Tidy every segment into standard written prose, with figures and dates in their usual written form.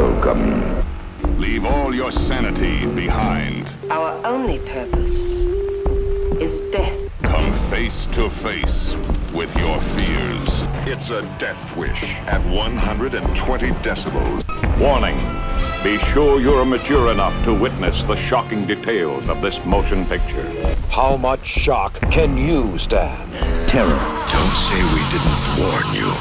welcome. Leave all your sanity behind. Our only purpose is death. Come face to face with your fears. It's a death wish at 120 decibels. Warning. Be sure you're mature enough to witness the shocking details of this motion picture. How much shock can you stand? Terror. Don't say we didn't warn you.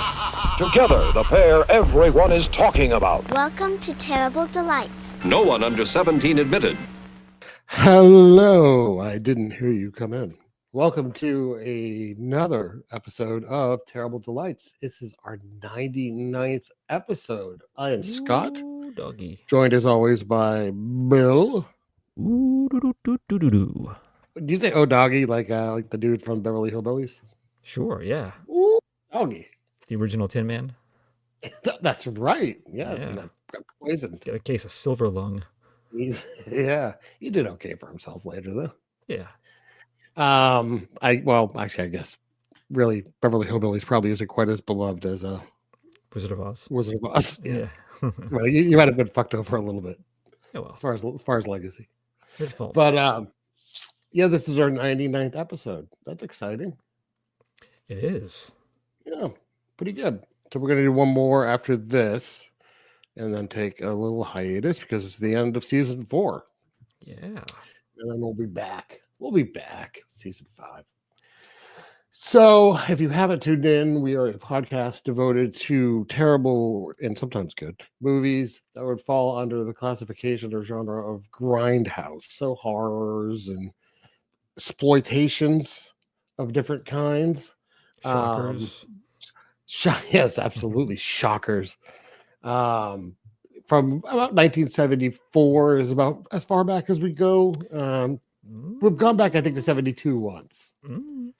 Together, the pair everyone is talking about. Welcome to Terrible Delights. No one under 17 admitted. Hello, I didn't hear you come in. Welcome to another episode of Terrible Delights. This is our 99th episode. I am Scott, doggy. joined as always by Bill. Ooh, doo, doo, doo, doo, doo. Do you say "oh doggy" like the dude from Beverly Hillbillies? Sure, yeah. Ooh, doggy. The original Tin Man. That's right. Yes, Yeah. he got poisoned. Get a case of silver lung. Yeah, he did okay for himself later though. Yeah. I guess really Beverly Hillbillies probably isn't quite as beloved as Wizard of Oz. Wizard of Oz. Yeah. Well, you might have been fucked over a little bit Yeah, well, as far as legacy. his fault. But yeah, this is our 99th episode. That's exciting. It is. Yeah, pretty good. So we're gonna do one more after this, and then take a little hiatus because it's the end of season 4, Yeah. and then we'll be back. We'll be back, season 5. So, if you haven't tuned in, we are a podcast devoted to terrible and sometimes good movies that would fall under the classification or genre of Grindhouse. So, horrors and exploitations of different kinds. Shockers. Yes, absolutely. Shockers. From about 1974 is about as far back as we go. We've gone back, I think, to 72 once. Mm.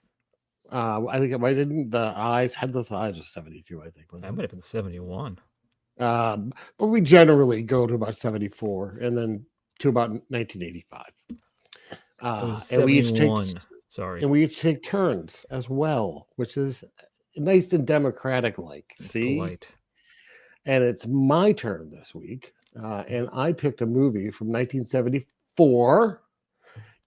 I think I didn't. The Headless Eyes was 72, I think. That might have been 71. But we generally go to about 74 and then to about 1985. It was And we each 71. take Sorry. and we each take turns as well, which is nice and democratic like. It's See? polite. And it's my turn this week. And I picked a movie from 1974,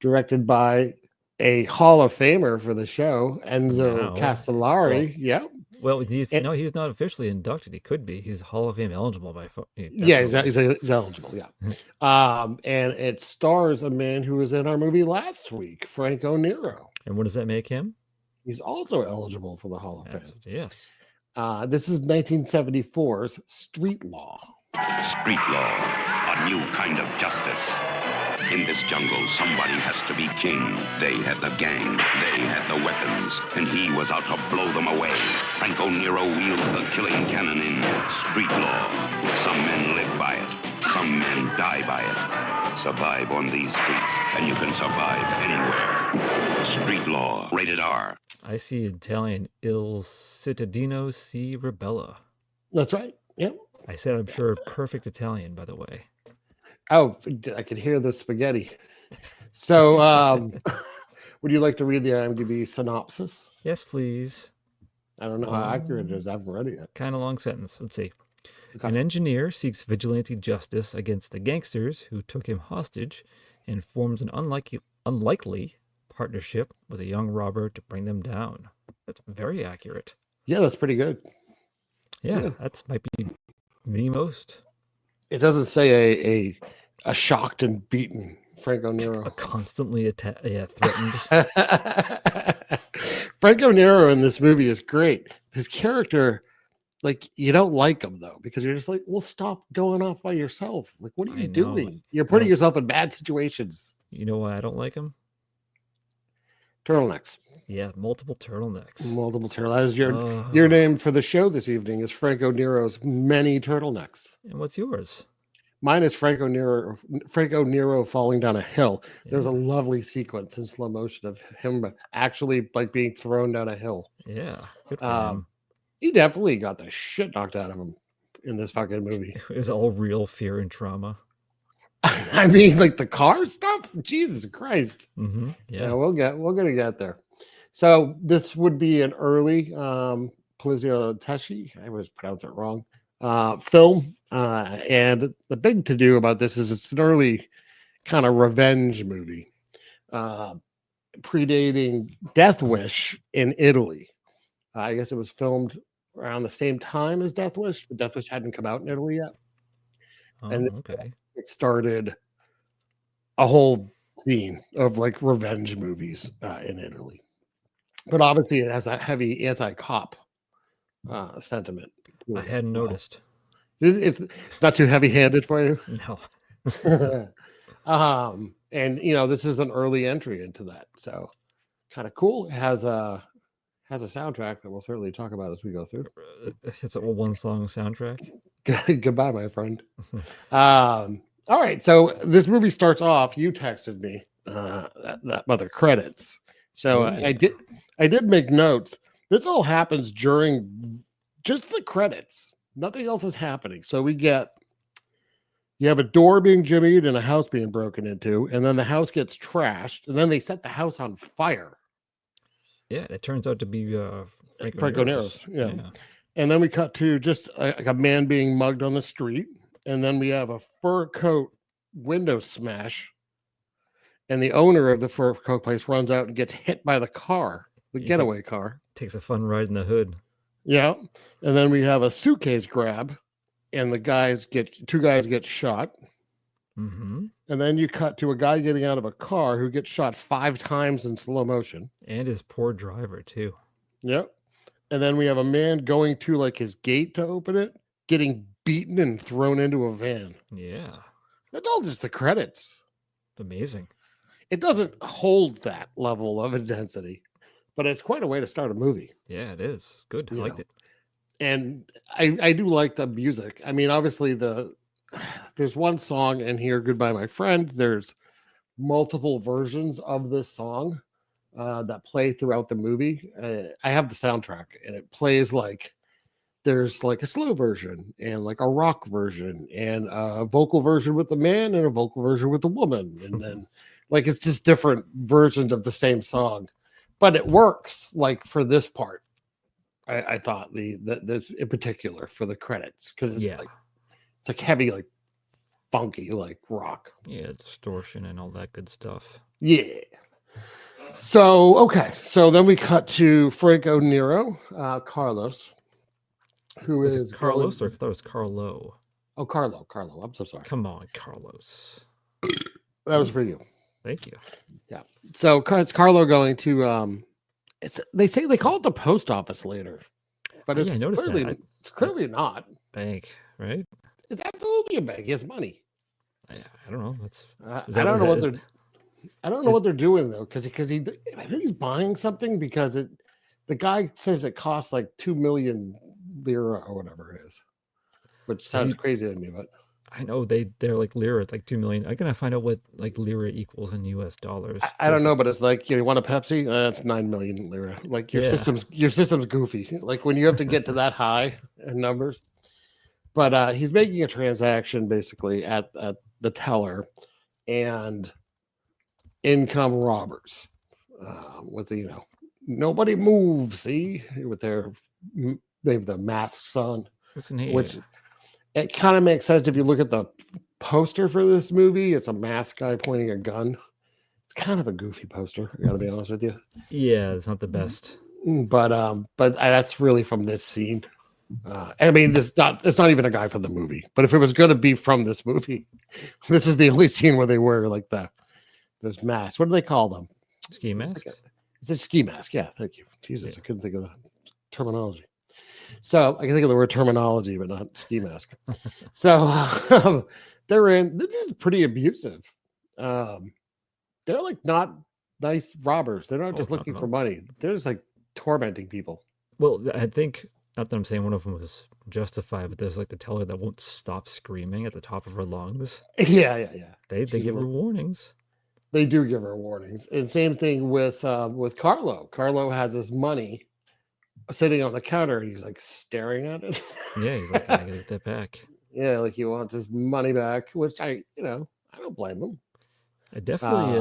directed by a Hall of Famer for the show, Enzo Wow. Castellari. Yep. Well, he's not officially inducted. He could be. He's Hall of Fame eligible by. Yeah, he's eligible. Yeah. And it stars a man who was in our movie last week, Franco Nero. And what does that make him? He's also eligible for the Hall of Fame. Yes. This is 1974's Street Law. Street law, a new kind of justice. In this jungle, somebody has to be king. They had the gang, they had the weapons, and he was out to blow them away. Franco Nero wields the killing cannon in street law. Some men live by it, some men die by it. Survive on these streets, and you can survive anywhere. Street law, rated R. I see Italian Il Cittadino si Rebella. That's right. Yep. I said I'm sure perfect Italian, by the way. Oh, I could hear the spaghetti. So, would you like to read the IMDb synopsis? Yes, please. I don't know how accurate it is. I haven't read it yet. Kind of long sentence. Let's see. Okay. An engineer seeks vigilante justice against the gangsters who took him hostage and forms an unlikely partnership with a young robber to bring them down. That's very accurate. Yeah, that's pretty good. Yeah. That's might be the most. It doesn't say a shocked and beaten Franco A Nero. constantly threatened. Franco Nero in this movie is great. His character, like, you don't like him though, because you're just like, well, stop going off by yourself. Like, what are I you know. doing? You're putting yourself in bad situations. You know why I don't like him? Turtlenecks. Yeah, multiple turtlenecks. Multiple turtlenecks. Your name for the show this evening is Franco Nero's many turtlenecks. And what's yours? Mine is Franco Nero falling down a hill. There's a lovely sequence in slow motion of him actually like being thrown down a hill. Yeah. Good for him. He definitely got the shit knocked out of him in this fucking movie. It was all real fear and trauma. I mean, like the car stuff. Jesus Christ! Mm-hmm. Yeah. We're gonna get there. So this would be an early poliziotteschi. I always pronounce it wrong. film. And the big to do about this is it's an early kind of revenge movie, predating Death Wish in Italy. I guess it was filmed around the same time as Death Wish, but Death Wish hadn't come out in Italy yet. Oh, And okay. it started a whole scene of like revenge movies in Italy. But obviously, it has a heavy anti-cop sentiment. I hadn't noticed. It's not too heavy-handed for you. No. And this is an early entry into that, so kind of cool. It has a soundtrack that we'll certainly talk about as we go through. It's a one-song soundtrack. Goodbye, my friend. All right, so this movie starts off. You texted me that mother credits. So I did make notes. This all happens during just the credits. Nothing else is happening. So you have a door being jimmied and a house being broken into, and then the house gets trashed, and then they set the house on fire. Yeah, it turns out to be Franco Nero's. Yeah. And then we cut to just a man being mugged on the street, and then we have a fur coat window smash, and the owner of the fur coat place runs out and gets hit by the car, the getaway car. Takes a fun ride in the hood. Yeah. And then we have a suitcase grab, and two guys get shot. Mm-hmm. And then you cut to a guy getting out of a car who gets shot 5 times in slow motion. And his poor driver, too. Yep. And then we have a man going to like his gate to open it, getting beaten and thrown into a van. Yeah. That's all just the credits. Amazing. It doesn't hold that level of intensity, but it's quite a way to start a movie. Yeah, it is. Good. I liked it. And I do like the music. I mean, obviously there's one song in here, Goodbye, My Friend. There's multiple versions of this song that play throughout the movie. I have the soundtrack, and it plays like there's like a slow version and like a rock version and a vocal version with the man and a vocal version with the woman. And then like it's just different versions of the same song, but it works like for this part. I thought the in particular for the credits, because it's like heavy, like funky, like rock. Yeah, distortion and all that good stuff. Yeah. So okay, so then we cut to Franco Nero, Carlos, who is Carlos, or I thought it was Carlo. Oh, Carlo. I'm so sorry. Come on, Carlos. That was for you. Thank you. Yeah. So it's Carlo going to they call it the post office later, but it's clearly not bank, right? It's absolutely a bank. He has money. I don't know. I don't know what they're doing though, because I think he's buying something because the guy says it costs like 2 million lira or whatever it is, which sounds crazy to me, but I know they're like lira. It's like 2 million. I'm gonna find out what like lira equals in US dollars. I don't know, but it's like you want a Pepsi? That's 9 million lira. Like your system's goofy. Like when you have to get to that high in numbers. But he's making a transaction basically at the teller, and income robbers with nobody moves. See, with they have the masks on, which it kind of makes sense if you look at the poster for this movie. It's a masked guy pointing a gun. It's kind of a goofy poster. I gotta be honest with you. Yeah, it's not the best. But that's really from this scene. I mean, it's not even a guy from the movie. But if it was going to be from this movie, this is the only scene where they wear like those masks. What do they call them? Ski masks. It's a ski mask. Yeah, thank you. Jesus, I couldn't think of the terminology. So I can think of the word terminology, but not ski mask. So they're in. This is pretty abusive. They're like not nice robbers. They're not just looking for money. They're just like tormenting people. Well, I think. Not that I'm saying one of them was justified, but there's like the teller that won't stop screaming at the top of her lungs. Yeah. They give her warnings. They do give her warnings. And same thing with Carlo. Carlo has his money sitting on the counter, and he's like staring at it. Yeah, he's like, I gotta get that back. Yeah, like he wants his money back, which I don't blame him. I definitely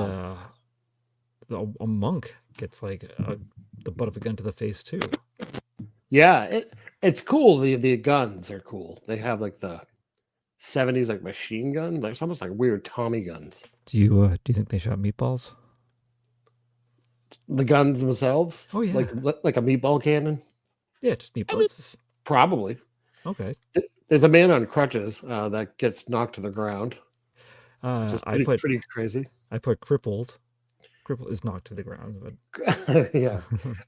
a monk gets like the butt of a gun to the face too. Yeah, It's cool. The guns are cool. They have like the 70s like machine gun. Like it's almost like weird Tommy guns. Do you think they shot meatballs? The guns themselves. Oh, yeah. Like a meatball cannon. Yeah, just I meatballs. mean, probably. Okay. There's a man on crutches that gets knocked to the ground. Just pretty crazy. I put crippled. Crippled is knocked to the ground, but Yeah.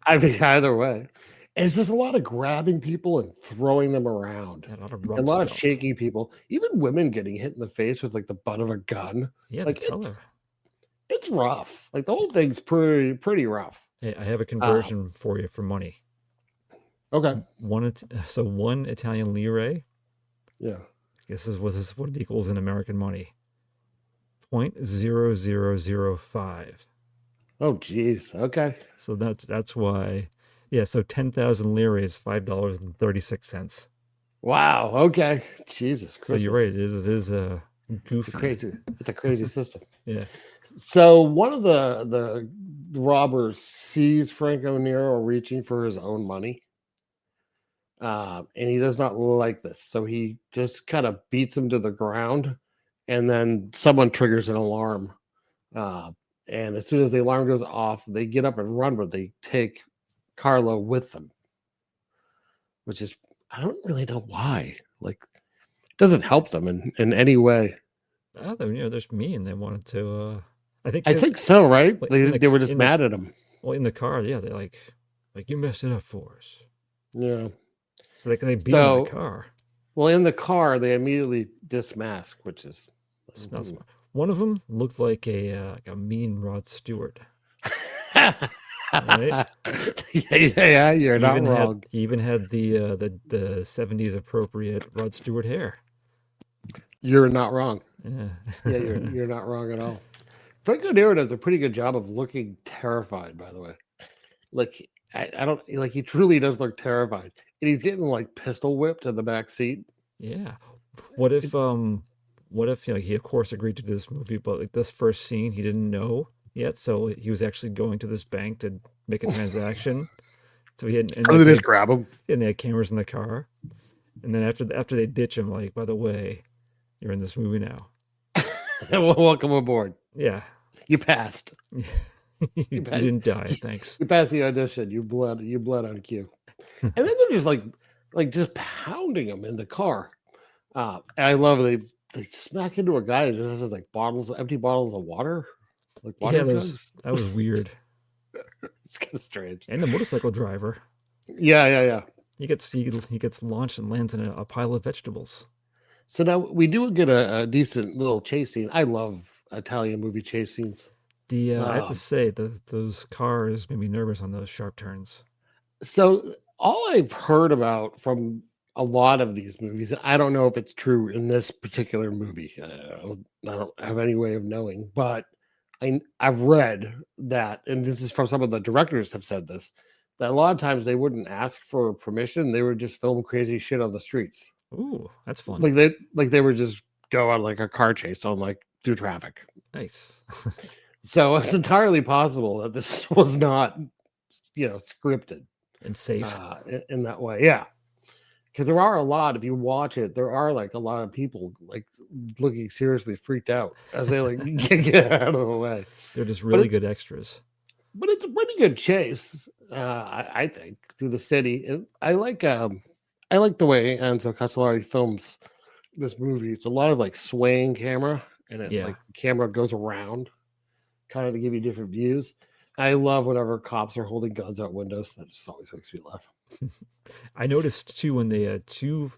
I mean, either way. It's just a lot of grabbing people and throwing them around. yeah, a lot of A rough lot of stuff. shaking people. Even women getting hit in the face with like the butt of a gun. Yeah, Like the teller. it's rough. Like the whole thing's pretty rough. Hey, I have a conversion for you for money. Okay. One Italian lire. Yeah. This is what it equals in American money. 0.0005. Oh geez. Okay. So that's why. Yeah, so 10,000 lire is $5.36. Wow. Okay. Jesus Christ. So you're right. It is goofy. It's a crazy system. Yeah. So one of the robbers sees Franco Nero reaching for his own money. And he does not like this. So he just kind of beats him to the ground. And then someone triggers an alarm. And as soon as the alarm goes off, they get up and run, but they take Carlo with them. Which is, I don't really know why. Like, it doesn't help them in any way. Oh, they're just mean. They wanted to. I think so, right? Like, They were just mad at him. Well, in the car, yeah, they like you messed it up for us. Yeah. So they beat him in the car. Well, in the car, they immediately dismask, which is it's not smart. One of them looked like a mean Rod Stewart. Right? Yeah, you're not wrong. He even had the 70s appropriate Rod Stewart hair. You're not wrong. Yeah, you're not wrong at all. Franco Nero does a pretty good job of looking terrified, by the way. Like I don't like he truly does look terrified. And he's getting like pistol whipped in the back seat. Yeah. What if he of course agreed to do this movie, but like this first scene he didn't know yet, so he was actually going to this bank to make a transaction. So he had they just grab him. And they had cameras in the car. And then after they ditch him, like, by the way, you're in this movie now. Well, welcome aboard. Yeah. You passed. You didn't die, thanks. You passed the audition. You bled on cue. And then they're just like just pounding him in the car. And I love they smack into a guy who just has like empty bottles of water. Like water jugs. That was weird. It's kind of strange. And the motorcycle driver. Yeah. He gets launched and lands in a pile of vegetables. So now we do get a decent little chase scene. I love Italian movie chase scenes. I have to say those cars made me nervous on those sharp turns. So all I've heard about from a lot of these movies, I don't know if it's true in this particular movie. I don't have any way of knowing, but I've read that, and this is from some of the directors have said this, that a lot of times they wouldn't ask for permission. They would just film crazy shit on the streets. Ooh, that's fun. Like they would just go on like a car chase on like through traffic. Nice. So it's entirely possible that this was not, scripted and safe in that way. Yeah. Because there are a lot, if you watch it, there are like a lot of people like looking seriously freaked out as they like get out of the way. They're just really good extras. But it's a pretty good chase, I think, through the city. And I like the way Enzo Castellari films this movie. It's a lot of like swaying camera, and like the camera goes around, kind of to give you different views. I love whenever cops are holding guns out windows. That just always makes me laugh. I noticed too when they two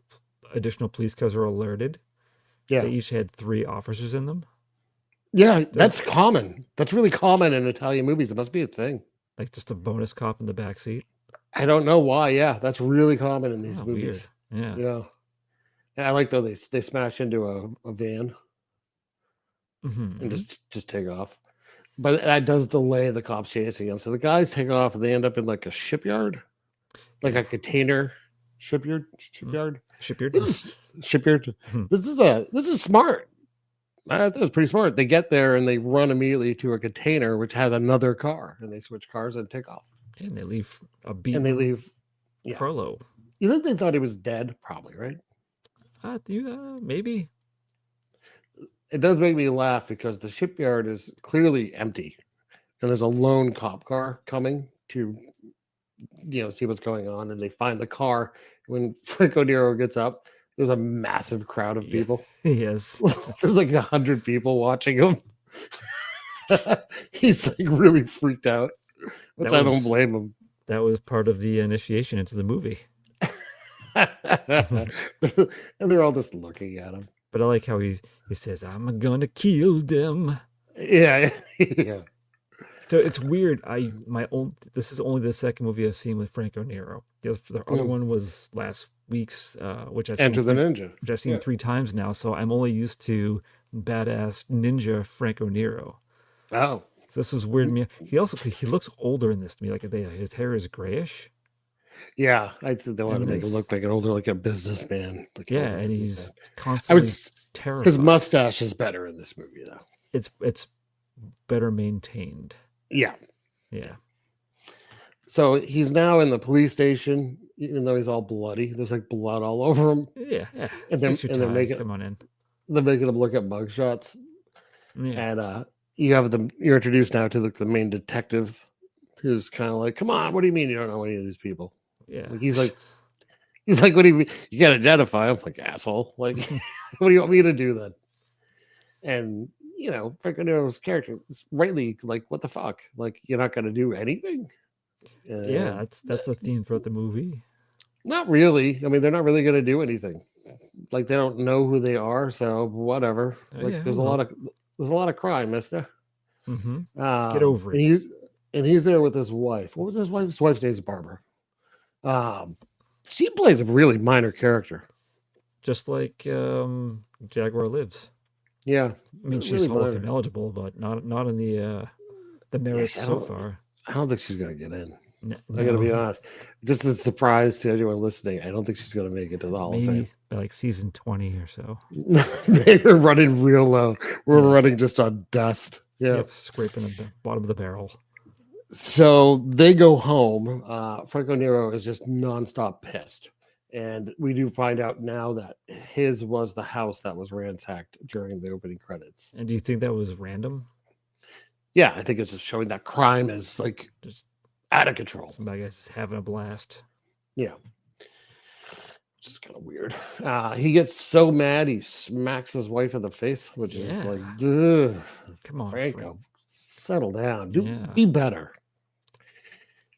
additional police cars were alerted. Yeah, they each had 3 officers in them. Yeah, that's common. That's really common in Italian movies. It must be a thing. Like just a bonus cop in the backseat. I don't know why. Yeah, that's really common in these movies. Weird. Yeah. And I like though they smash into a van and just take off. But that does delay the cops chasing them. So the guys take off and they end up in like a shipyard, like a container shipyard. This is shipyard. This is smart. I thought it was pretty smart. They get there and they run immediately to a container which has another car, and they switch cars and take off. And they leave a beat. And they leave Carlo. You think they thought he was dead? Probably, right? Maybe. It does make me laugh because the shipyard is clearly empty, and there's a lone cop car coming to, see what's going on, and they find the car. When Franco Nero gets up, there's a massive crowd of people. Yes. There's like 100 people watching him. He's like really freaked out, which I don't blame him. That was part of the initiation into the movie. And they're all just looking at him. But I like how he says, "I'm gonna kill them." Yeah. So it's weird. This is only the second movie I've seen with Franco Nero. The other one was last week's, which I've Enter the Ninja, which I've seen 3 times now. So I'm only used to badass ninja Franco Nero. Oh, so this was weird to me. He looks older in this to me. Like his hair is grayish. Yeah, I think they want to make him look like an older, like a businessman. And he's constantly terrified. His mustache is better in this movie, though. It's better maintained. Yeah. So he's now in the police station, even though he's all bloody. There's like blood all over him. Yeah. And they're making come on in. They're making him look at mugshots. Yeah. And you're introduced now to the main detective, who's kind of like, "Come on, what do you mean you don't know any of these people?" Yeah. Like, he's like, "What do you mean? You can't identify him?" Like, asshole. Like, what do you want me to do then? And Franco Nero's character is rightly like, "What the fuck? Like, you're not going to do anything?" That's a theme throughout the movie. Not really. I mean, they're not really going to do anything. Like, they don't know who they are, so whatever. There's a lot of crime, mister. Mm-hmm. Get over it. And he's there with his wife. What was his wife? His wife's name is Barbara. She plays a really minor character, just like Jaguar Lives. Yeah, I mean, she's really Hall of Fame eligible, but not in the merits so far. I don't think she's gonna get in. No. I gotta be honest. Just a surprise to anyone listening. I don't think she's gonna make it to the Hall of Fame. By like season 20 or so. We're running real low. We're running just on dust. Yeah, yep, scraping the bottom of the barrel. So they go home. Franco Nero is just nonstop pissed. And we do find out now that his was the house that was ransacked during the opening credits. And do you think that was random? Yeah, I think it's just showing that crime is like just out of control. Somebody is having a blast. Yeah. Which is kind of weird. He gets so mad he smacks his wife in the face, which is like, dude, come on, Franco, settle down. Be better.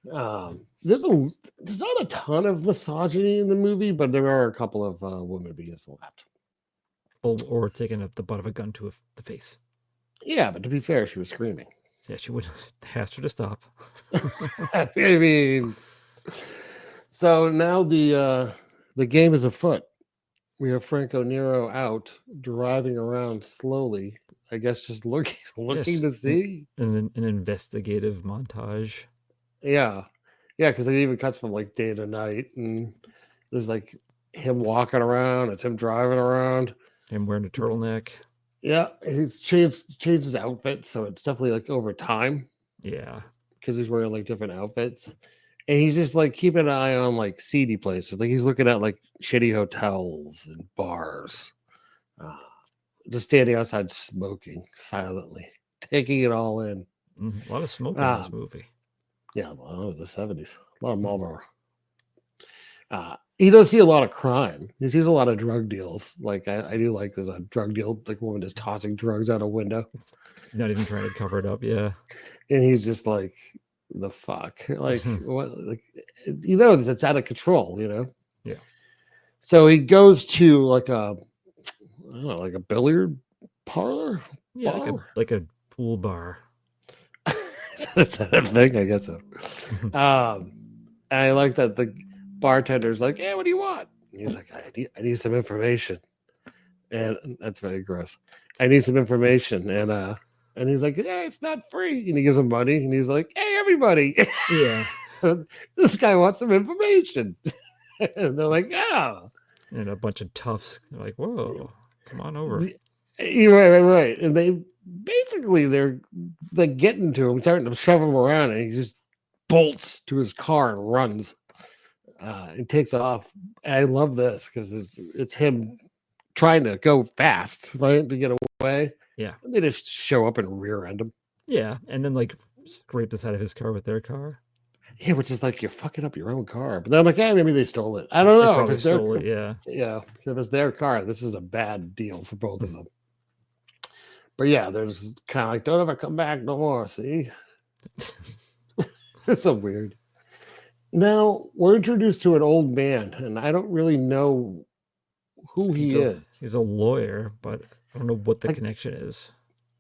There's not a ton of misogyny in the movie, but there are a couple of women being slapped. Or taking up the butt of a gun to the face. Yeah, but to be fair, she was screaming. Yeah, she would ask her to stop. I mean, so now the game is afoot. We have Franco Nero out driving around slowly. I guess just looking to see an investigative montage. Yeah, because it even cuts from like day to night, and there's like him walking around. It's him driving around. Him wearing a turtleneck. Yeah, he's changed his outfit, so it's definitely like over time. Yeah, because he's wearing like different outfits, and he's just like keeping an eye on like seedy places. Like he's looking at like shitty hotels and bars, just standing outside smoking silently, taking it all in. A lot of smoke in this movie. Yeah, well, it was the 70s. A lot of Marlboro. He does see a lot of crime. He sees a lot of drug deals. Like I do like there's a drug deal, like a woman just tossing drugs out a window. Not even trying to cover it up, yeah. And he's just like, the fuck? Like what, like it's out of control, Yeah. So he goes to like a billiard parlor? Yeah, like a pool bar. Is that a thing? I guess so. And I like that the bartender's like, "Hey, what do you want?" And he's like, I need some information. And that's very gross. I need some information. And he's like, "Yeah, it's not free." And he gives him money. And he's like, "Hey, everybody." Yeah. This guy wants some information. And they're like, "Oh." And a bunch of toughs are like, "Whoa, come on over." Right. And they basically they're like getting to him, starting to shove him around, and he just bolts to his car and runs. He takes off. And I love this because it's him trying to go fast, right, to get away. Yeah. And they just show up and rear end him. Yeah, and then like scrape the side of his car with their car. Yeah, which is like you're fucking up your own car. But then I'm like, yeah, maybe they stole it. I don't They know. If probably it's their, stole it, yeah. yeah, if it's their car, this is a bad deal for both of them. But yeah, there's kind of like, don't ever come back no more. See, it's so weird. Now we're introduced to an old man, and I don't really know who he is. He's a lawyer, but I don't know what the Like- connection is.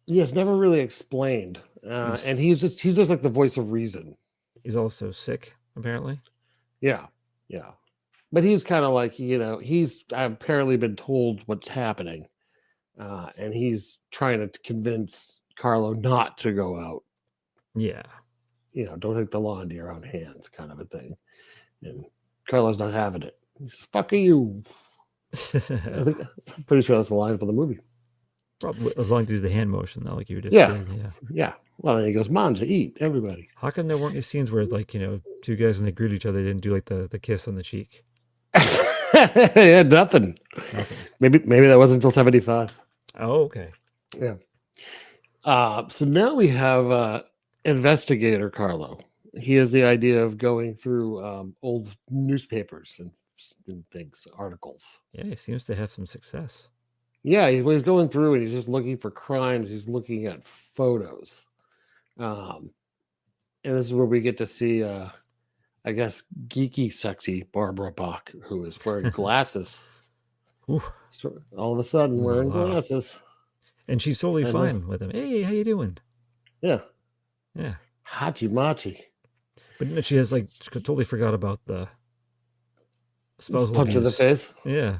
He is never really explained, and he's just like the voice of reason. He's also sick, apparently. Yeah, yeah. But he's kind of like, he's apparently been told what's happening, and he's trying to convince Carlo not to go out. Yeah. Don't take the law into your own hands, kind of a thing. And Carlo's not having it. He's fuck you. I'm pretty sure that's the line for the movie. Probably, as long as you do the hand motion, though, like you just Yeah. did. Yeah. Yeah. Well, then he goes, Manja, eat, everybody. How come there weren't any scenes where, like, two guys when they greet each other, they didn't do like the kiss on the cheek? Yeah, nothing. Maybe that wasn't until 75. Oh, okay. Yeah. So now we have investigator Carlo. He has the idea of going through old newspapers and things, articles. Yeah, he seems to have some success. Yeah, he's going through and he's just looking for crimes. He's looking at photos. And this is where we get to see, I guess, geeky, sexy Barbara Bach, who is wearing glasses. So all of a sudden, wearing glasses. And she's totally fine with him. Hey, how you doing? Yeah. Yeah. Hachi machi. But she has totally forgot about the spousal Punch in the abuse. face. Yeah.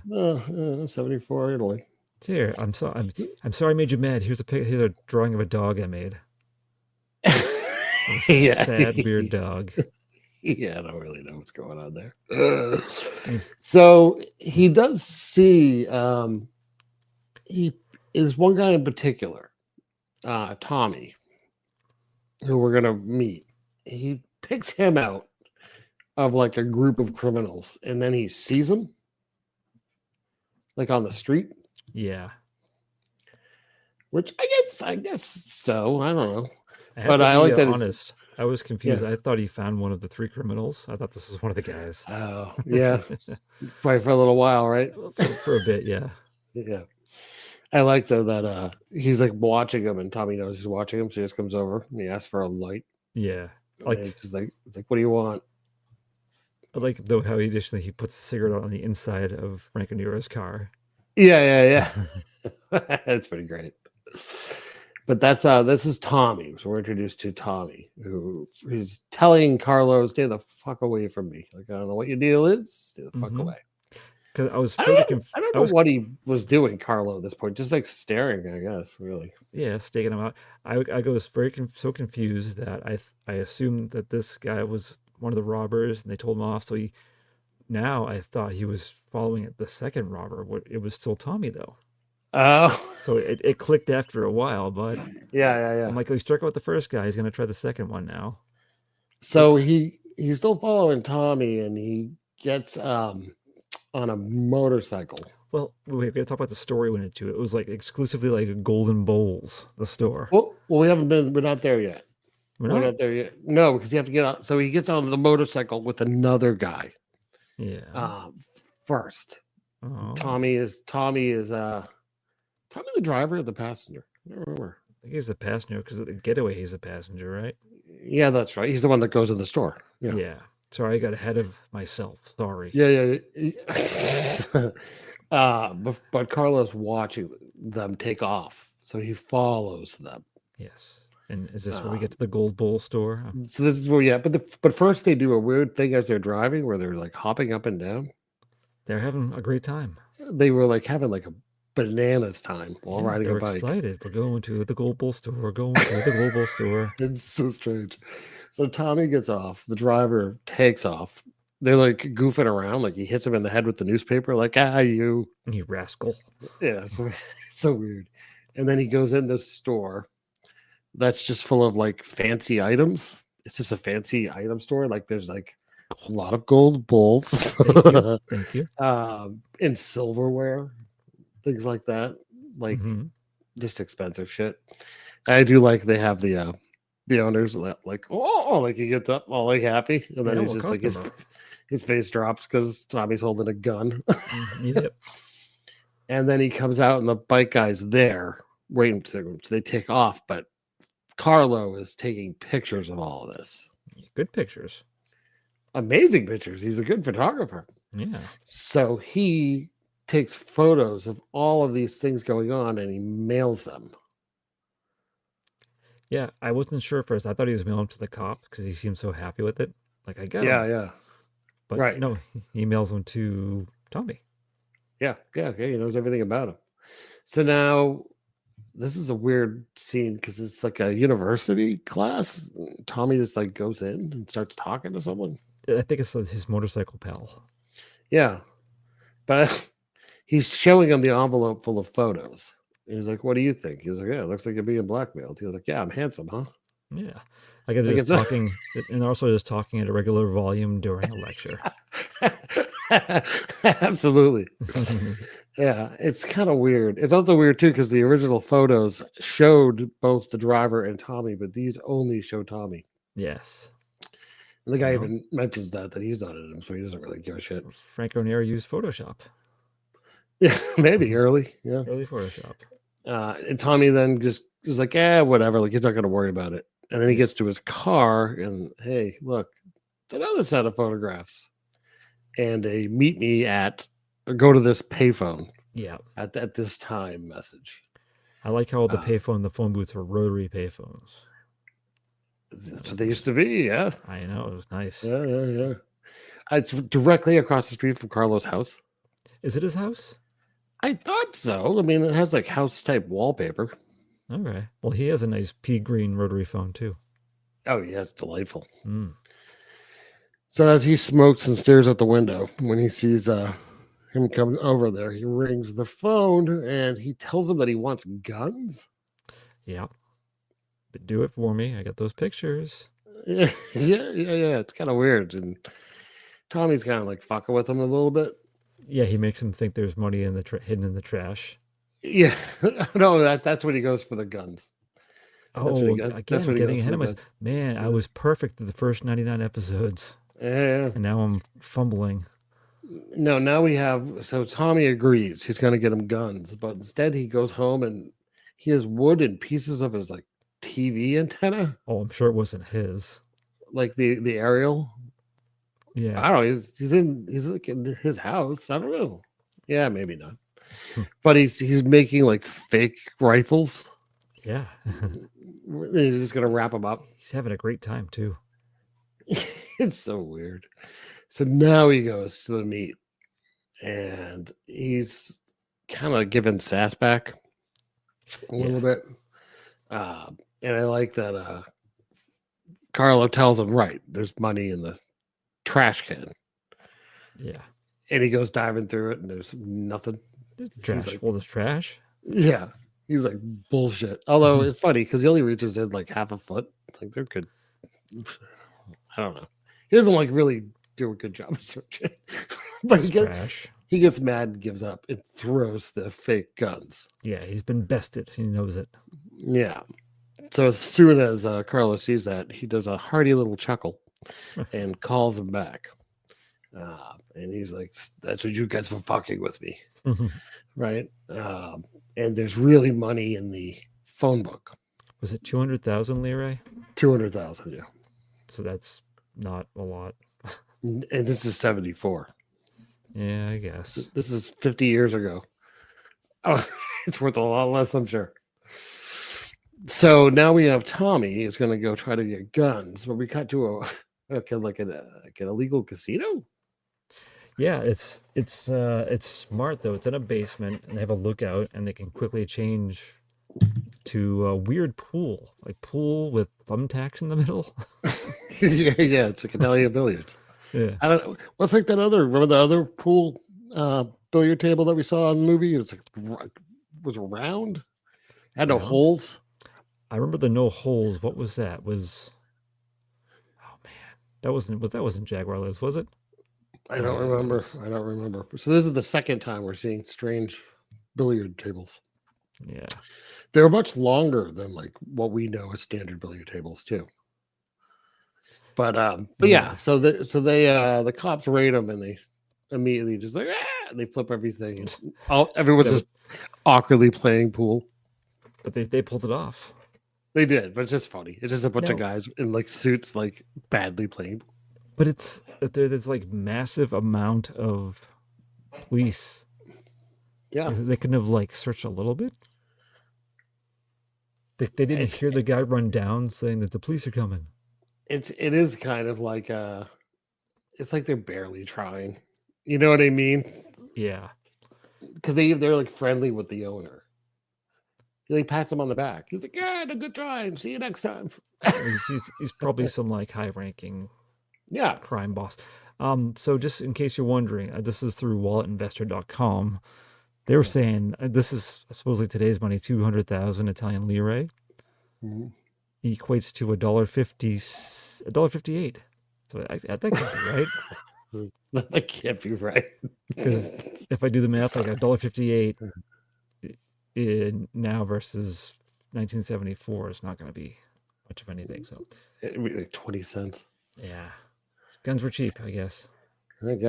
74 Italy. Here, I'm sorry I made you mad. Here's a drawing of a dog I made. Yeah. Sad, weird dog. Yeah, I don't really know what's going on there. So he does see he is one guy in particular, Tommy, who we're gonna meet. He picks him out of like a group of criminals, and then he sees him like on the street. Yeah. Which I guess so. I don't know. But I like that. Honest. I was confused. Yeah. I thought he found one of the three criminals. I thought this was one of the guys. Oh, yeah. Probably for a little while, right? For a bit, yeah. Yeah. I like though that he's like watching him, and Tommy knows he's watching him, so he just comes over and he asks for a light. Yeah. Like it's like, what do you want? I like though how he puts a cigarette on the inside of Franco Nero's car. Yeah. That's pretty great. But that's this is Tommy. So we're introduced to Tommy, who is telling Carlo, stay the fuck away from me. Like, I don't know what your deal is. Stay the fuck away. Because I was I don't know what he was doing, Carlo, at this point. Just like staring, I guess, really. Yeah, staking him out. I was so confused that I assumed that this guy was one of the robbers, and they told him off. So now I thought he was following the second robber. It was still Tommy though. Oh, so it clicked after a while, but yeah. I'm like, he struck out the first guy. He's gonna try the second one now. So he's still following Tommy, and he gets on a motorcycle. Well, we gotta talk about the story went into it. It was like exclusively like Golden Bowls, the store. Well, we're not there yet. We're not there yet. No, because you have to get out. So he gets on the motorcycle with another guy. Yeah. First, Oh. Tommy is Tommy the driver or the passenger? I don't remember. I think he's the passenger because at the getaway he's a passenger, right? Yeah, that's right. He's the one that goes in the store. Yeah. Sorry, I got ahead of myself. Sorry. Yeah. But Carlos watching them take off, so he follows them. Yes. And is this where we get to the Gold Bowl store? So this is where, but first they do a weird thing as they're driving, where they're like hopping up and down. They're having a great time. They were like having like a bananas time while riding a bike. Excited. We're going to the Gold Bowl store. We're going to the Gold Bowl store. It's so strange. So Tommy gets off. The driver takes off. They're like goofing around. Like he hits him in the head with the newspaper. Like, you. You rascal. Yeah. So weird. And then he goes in this store that's just full of like fancy items. It's just a fancy item store. Like there's like A lot of gold bowls. Thank you. Thank you. And silverware, things like that. Like Mhm. just expensive shit. I do like they have the owners like like he gets up all like happy, and then Yeah, he's well, just like customer. his face drops because Tommy's holding a gun. Yep. And then he comes out and the bike guy's there waiting to they take off, but Carlo is taking pictures of all of this. Good pictures. Amazing pictures. He's a good photographer. Yeah. So he takes photos of all of these things going on and he mails them. Yeah, I wasn't sure at first. I thought he was mailing them to the cops because he seemed so happy with it. Like, I got him. Yeah. But Right. no, he mails them to Tommy. Yeah. Okay. He knows everything about him. So now this is a weird scene because it's like a university class. Tommy just like goes in and starts talking to someone. I think it's his motorcycle pal. Yeah. But he's showing him the envelope full of photos. And he's like, "What do you think?" He's like, "Yeah, it looks like you're being blackmailed." He's like, "Yeah, I'm handsome, huh?" Yeah. Like they're Like just it's talking, and also just talking at a regular volume during a lecture. Absolutely. Yeah, it's kind of weird. It's also weird too because the original photos showed both the driver and Tommy, but these only show Tommy. Yes. And the guy Well, even mentions that he's not in him, so he doesn't really give a shit. Franco Nero used Photoshop. Yeah, maybe early. Yeah. Early Photoshop. And Tommy then just is like, whatever. Like he's not going to worry about it. And then he gets to his car, and hey, look, it's another set of photographs, and a meet me at or go to this payphone. Yeah. At this time message. I like how the the phone booths are rotary payphones. That's what they used to be. Yeah. I know, it was nice. Yeah. It's directly across the street from Carlo's house. Is it his house? I thought so. I mean, it has like house type wallpaper. Okay. Well, he has a nice pea green rotary phone too. Oh yeah, it's delightful. Mm. So as he smokes and stares out the window, when he sees him coming over there, he rings the phone and he tells him that he wants guns. Yeah. But do it for me. I got those pictures. Yeah. It's kind of weird, and Tommy's kind of like fucking with him a little bit. Yeah, he makes him think there's money in the hidden in the trash. Yeah, no, that's when he goes for the guns. Oh, again, getting ahead of myself. Man, I was perfect in the first 99 episodes. Yeah. And now I'm fumbling. No, now we have, so Tommy agrees he's going to get him guns, but instead he goes home and he has wood and pieces of his like TV antenna. Oh, I'm sure it wasn't his. Like the aerial. Yeah. I don't know. He's like in his house. I don't know. Yeah, maybe not. But he's making like fake rifles. Yeah. He's just gonna wrap them up. He's having a great time too. It's so weird. So now he goes to the meet, and he's kind of giving sass back a little bit. And I like that Carlo tells him, right, there's money in the trash can. Yeah. And he goes diving through it, and there's nothing. There's trash. Like, well, there's trash. Yeah. He's like, bullshit. Although it's funny because he only reaches in like half a foot. Like they're good. I don't know. He doesn't like really do a good job of searching. But he gets mad and gives up and throws the fake guns. Yeah, he's been bested. He knows it. Yeah. So as soon as Carlos sees that, he does a hearty little chuckle and calls him back. And he's like, "That's what you get for fucking with me." Right? And there's really money in the phone book. Was it 200,000 lire? 200,000, yeah. So that's not a lot. And this is 74. Yeah, I guess. This is 50 years ago. Oh, it's worth a lot less, I'm sure. So now we have Tommy is going to go try to get guns, but we cut to an illegal casino. Yeah, it's smart though. It's in a basement, and they have a lookout, and they can quickly change to a weird pool, like pool with thumbtacks in the middle. yeah, it's like Italian billiards. Yeah, I don't know. What's like that other? Remember the other pool billiard table that we saw in the movie? It was like was round, had no holes. I remember the no holes. What was that? Oh man, That wasn't Jaguar Lives, was it? I don't remember. I don't remember. So this is the second time we're seeing strange billiard tables. Yeah. They're much longer than like what we know as standard billiard tables too. But yeah. So the cops raid them and they immediately just like and they flip everything. And everyone's just awkwardly playing pool. But they pulled it off. They did, but it's just funny. It's just a bunch of guys in like suits, like badly playing. But there's like massive amount of police. Yeah, they couldn't have like searched a little bit. They didn't hear the guy run down saying that the police are coming. It is kind of like it's like they're barely trying. You know what I mean? Yeah, because they're like friendly with the owner. He like pats him on the back. He's like, "Yeah, a good try. See you next time." he's probably some like high-ranking crime boss. So just in case you're wondering, this is through walletinvestor.com. They were saying this is supposedly today's money, 200,000 Italian lire. Mm-hmm. Equates to $1.58. So that can't be right. That can't be right. Because if I do the math, like $1.58 in now versus 1974 is not going to be much of anything. So it'd be like 20 cents. Yeah, guns were cheap, I guess. Like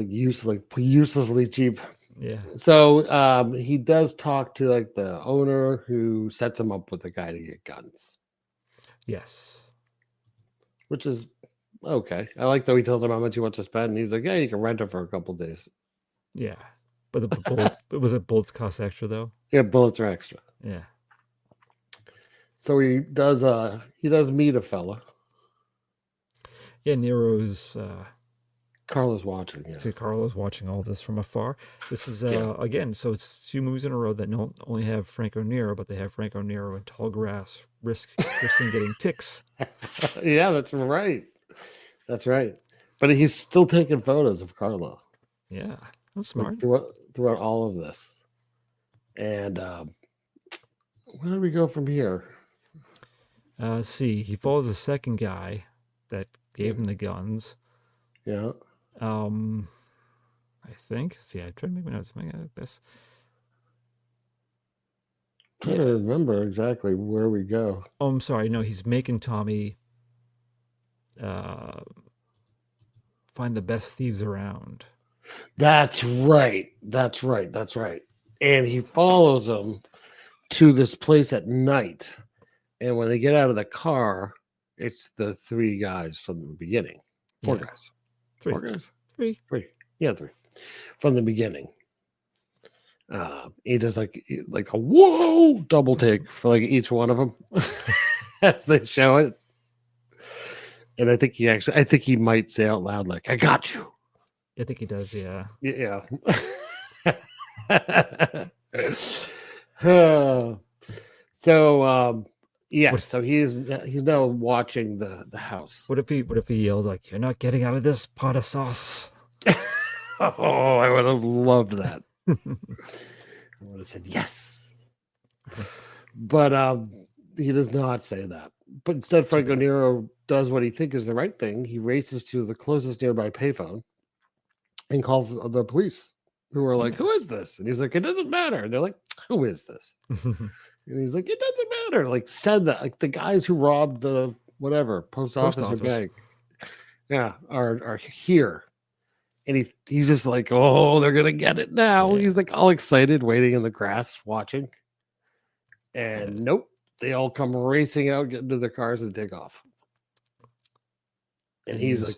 uselessly cheap. Yeah. So he does talk to like the owner who sets him up with the guy to get guns. Yes. Which is okay. I like though he tells him how much he wants to spend, and he's like, "Yeah, you can rent it for a couple of days." Yeah, but bullets cost extra though? Yeah, bullets are extra. Yeah. So he does meet a fella. Yeah, Nero's Carlo's watching. Yeah. See, Carlo's watching all this from afar. This is again, so it's 2 movies in a row that don't only have Franco Nero, but they have Franco Nero in tall grass, risking getting ticks. Yeah, that's right. That's right. But he's still taking photos of Carlo. Yeah, that's smart. Like throughout all of this. And where do we go from here? See, he follows the second guy that gave him the guns. Yeah. I think. See, I tried to make my notes. My best. I'm trying to remember exactly where we go. Oh, I'm sorry. No, he's making Tommy find the best thieves around. That's right. And he follows them to this place at night. And when they get out of the car, it's the 3 guys from the beginning. 4 guys. 3. 4 guys? 3. 3. Yeah, 3. From the beginning. He does like a whoa double take for like each one of them as they show it. And I think he might say out loud, like, "I got you." I think he does, yeah. Yeah. So he's now watching the house. What if he yelled like, "You're not getting out of this pot of sauce"? Oh, I would have loved that. I would have said yes. But he does not say that. But instead, Franco Nero does what he thinks is the right thing. He races to the closest nearby payphone and calls the police, who are like, "Who is this?" And he's like, "It doesn't matter." And they're like, "Who is this?" And he's like, "It doesn't matter." Like, said that, like the guys who robbed the whatever post office or bank, are here. And he's just like, "Oh, they're gonna get it now." Yeah. He's like all excited, waiting in the grass, watching. And nope, they all come racing out, get into their cars, and take off. And he's like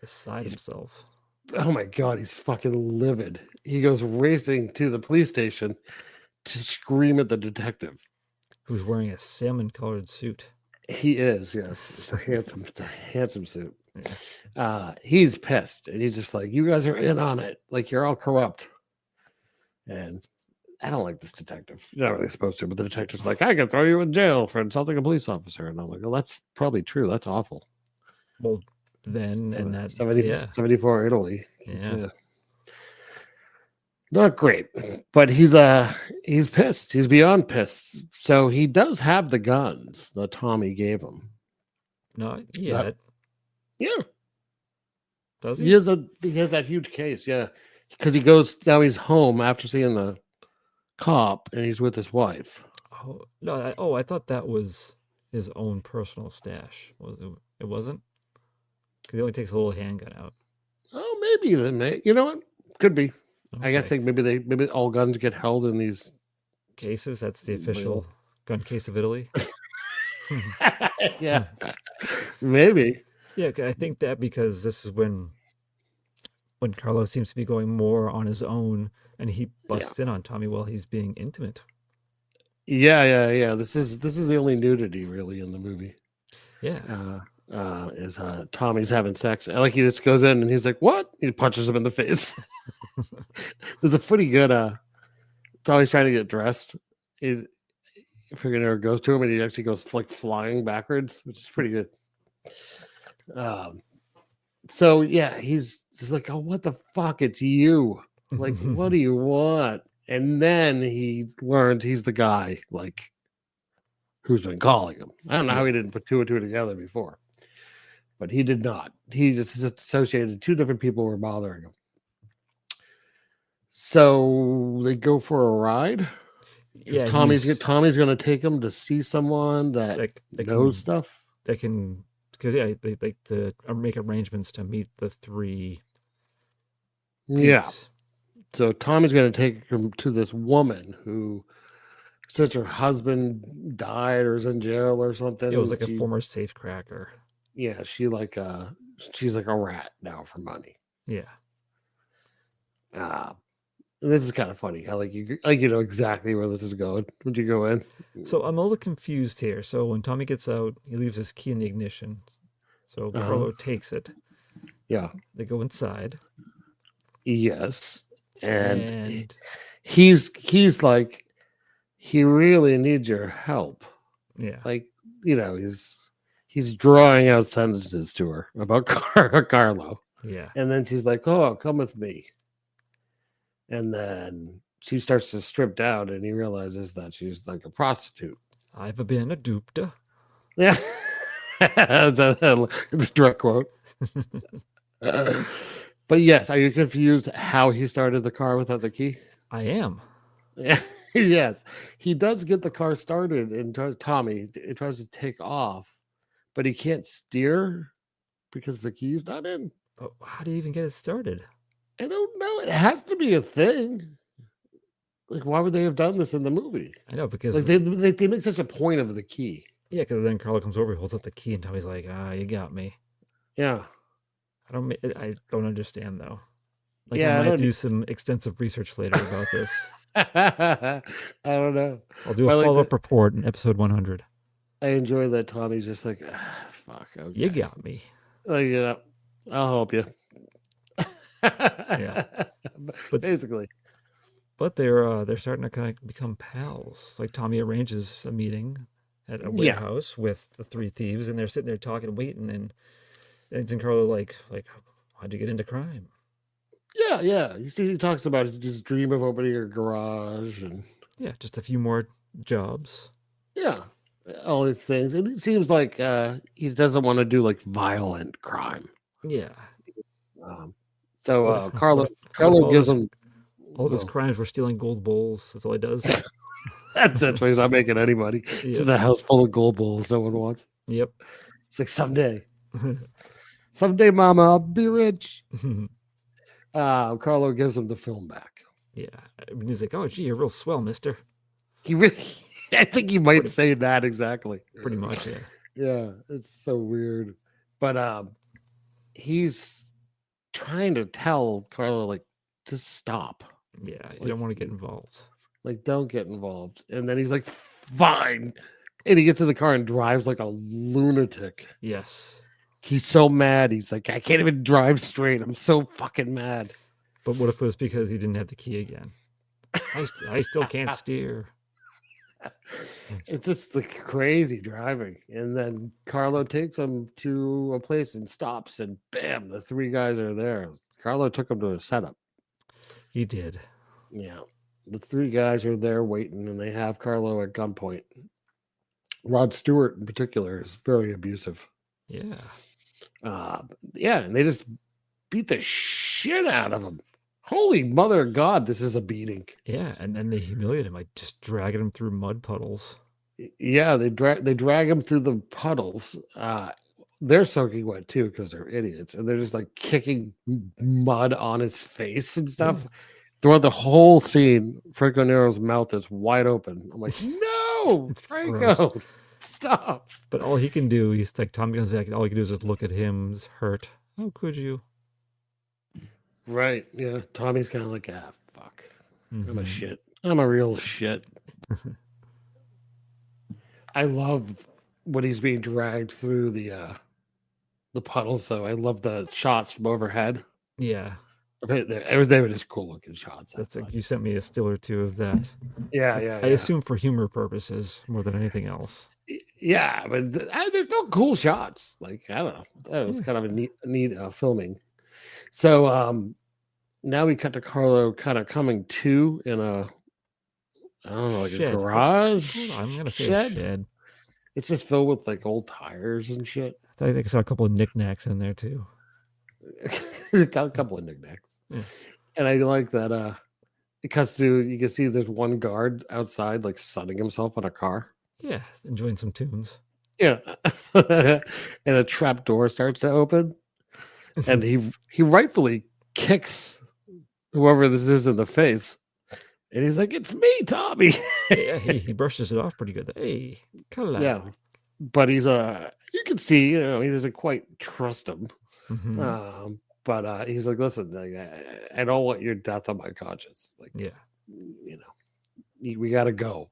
beside himself. Oh my God, he's fucking livid. He goes racing to the police station to scream at the detective, who's wearing a salmon-colored suit. He is, yes. It's a handsome suit. Yeah. He's pissed, and he's just like, "You guys are in on it. Like, you're all corrupt." And I don't like this detective. You're not really supposed to, but the detective's like, "I can throw you in jail for insulting a police officer." And I'm like, "Well, that's probably true. That's awful." Well, then, and that 74 Italy. Yeah. Not great, but he's pissed. He's beyond pissed. So he does have the guns that Tommy gave him. Not yet. Yeah. Does He has that huge case, yeah. Because he's home after seeing the cop and he's with his wife. Oh no! I thought that was his own personal stash. Was it? It wasn't. Because he only takes a little handgun out. Oh, maybe then. You know what? Could be. I guess Okay. maybe all guns get held in these Cases. That's the official gun case of Italy. yeah, maybe. Yeah, I think that because this is when Carlo seems to be going more on his own, and he busts in on Tommy while he's being intimate. Yeah. This is the only nudity really in the movie. Yeah. Is Tommy's having sex. Like he just goes in and he's like, "What?" He punches him in the face. There's a pretty good. Tommy's trying to get dressed. Franco Nero goes to him and he actually goes like flying backwards, which is pretty good. So yeah, he's just like, "Oh, what the fuck? It's you! Like, what do you want?" And then he learns he's the guy like who's been calling him. I don't know how he didn't put two and two together before, but he did not. He just associated two different people were bothering him. So they go for a ride. Yeah, Tommy's going to take him to see someone that knows stuff. They can, because they like to make arrangements to meet the three. Yeah. So Tommy's going to take him to this woman who, since her husband died or is in jail or something, It was like a former safecracker. Yeah, she's like a rat now for money. Yeah. This is kind of funny. I you know exactly where this is going. Would you go in? So I'm a little confused here. So when Tommy gets out, he leaves his key in the ignition. So Carlo takes it. Yeah. They go inside. Yes. And he's like, he really needs your help. Yeah. Like, you know, he's drawing out sentences to her about Carlo. Yeah. And then she's like, "Oh, come with me." And then she starts to strip down and he realizes that she's like a prostitute. I've been a duped. Yeah. That's a direct quote. But yes, are you confused how he started the car without the key? I am. Yes. He does get the car started and Tommy it tries to take off, but he can't steer because the key's not in. But how do you even get it started? I don't know. It has to be a thing. Like, why would they have done this in the movie? I know, because like they make such a point of the key. Yeah, because then Carlo comes over, he holds up the key, and Tommy's like, you got me. Yeah. I don't understand though. Like, yeah, I might do some extensive research later about this. I don't know. I'll do a follow-up report in episode 100. I enjoy that Tommy's just like, fuck. Okay. You got me. Yeah, I'll help you. Yeah, but basically, but they're starting to kind of become pals. Like Tommy arranges a meeting at a warehouse with the three thieves, and they're sitting there talking, waiting, and Carlo like, how'd you get into crime? Yeah. He talks about his dream of opening a garage and just a few more jobs. Yeah, all these things, and it seems like he doesn't want to do like violent crime. Yeah. So Carlo gives him all his crimes for stealing gold bowls. That's all he does. That's why he's not making any money. Yep. It's just a house full of gold bowls no one wants. Yep. It's like someday, Mama, I'll be rich. Carlo gives him the film back. Yeah, I mean, he's like, "Oh, gee, you're real swell, mister." He really, I think he might say that exactly. Pretty much, yeah. Yeah, it's so weird, but he's trying to tell Carlo like to stop. Yeah, you don't want to get involved. Like, don't get involved. And then he's like, fine. And he gets in the car and drives like a lunatic. Yes. He's so mad. He's like, I can't even drive straight. I'm so fucking mad. But what if it was because he didn't have the key again? I still can't steer. It's just like crazy driving. And then Carlo takes him to a place and stops, and bam, the three guys are there. Carlo took him to a setup. He did. Yeah. The three guys are there waiting, and they have Carlo at gunpoint. Rod Stewart, in particular, is very abusive. Yeah. Yeah, and they just beat the shit out of him. Holy mother of God, this is a beating. Yeah, and then they humiliate him by just dragging him through mud puddles. Yeah, they drag him through the puddles. They're soaking wet too because they're idiots, and they're just like kicking mud on his face and stuff. Yeah. Throughout the whole scene, Franco Nero's mouth is wide open. I'm like, no, It's Franco, gross. stop. But all he can do, he's like, Tommy comes back, and all he can do is just look at him, he's hurt. How could you? Right? Yeah. Tommy's kind of like, fuck. I'm a Mhm. shit. I'm a real shit. I love when he's being dragged through the puddles, though. I love the shots from overhead. Yeah, They were just cool looking shots. I that's like thought. you sent me a still or two of that. Yeah, I assume for humor purposes more than anything else. Yeah, but there's no cool shots. Like, I don't know. That was Yeah. kind of a neat filming. So now we cut to Carlo kind of coming to in a, I don't know, like Shed. a garage. Hold on, I'm gonna say shed. a shed. It's just filled with like old tires and shit. I think I saw a couple of knickknacks in there too. Got a couple of knickknacks. Yeah. And I like that it cuts to, you can see there's one guard outside like sunning himself on a car. Yeah, enjoying some tunes. Yeah. And a trap door starts to open. And he rightfully kicks whoever this is in the face. And he's like, "It's me, Tommy." Yeah, he brushes it off pretty good. Hey, Carlo. Yeah. But he's you can see, he doesn't quite trust him. Mhm. But he's like, "Listen, like, I don't want your death on my conscience. Like, Yeah. We gotta go."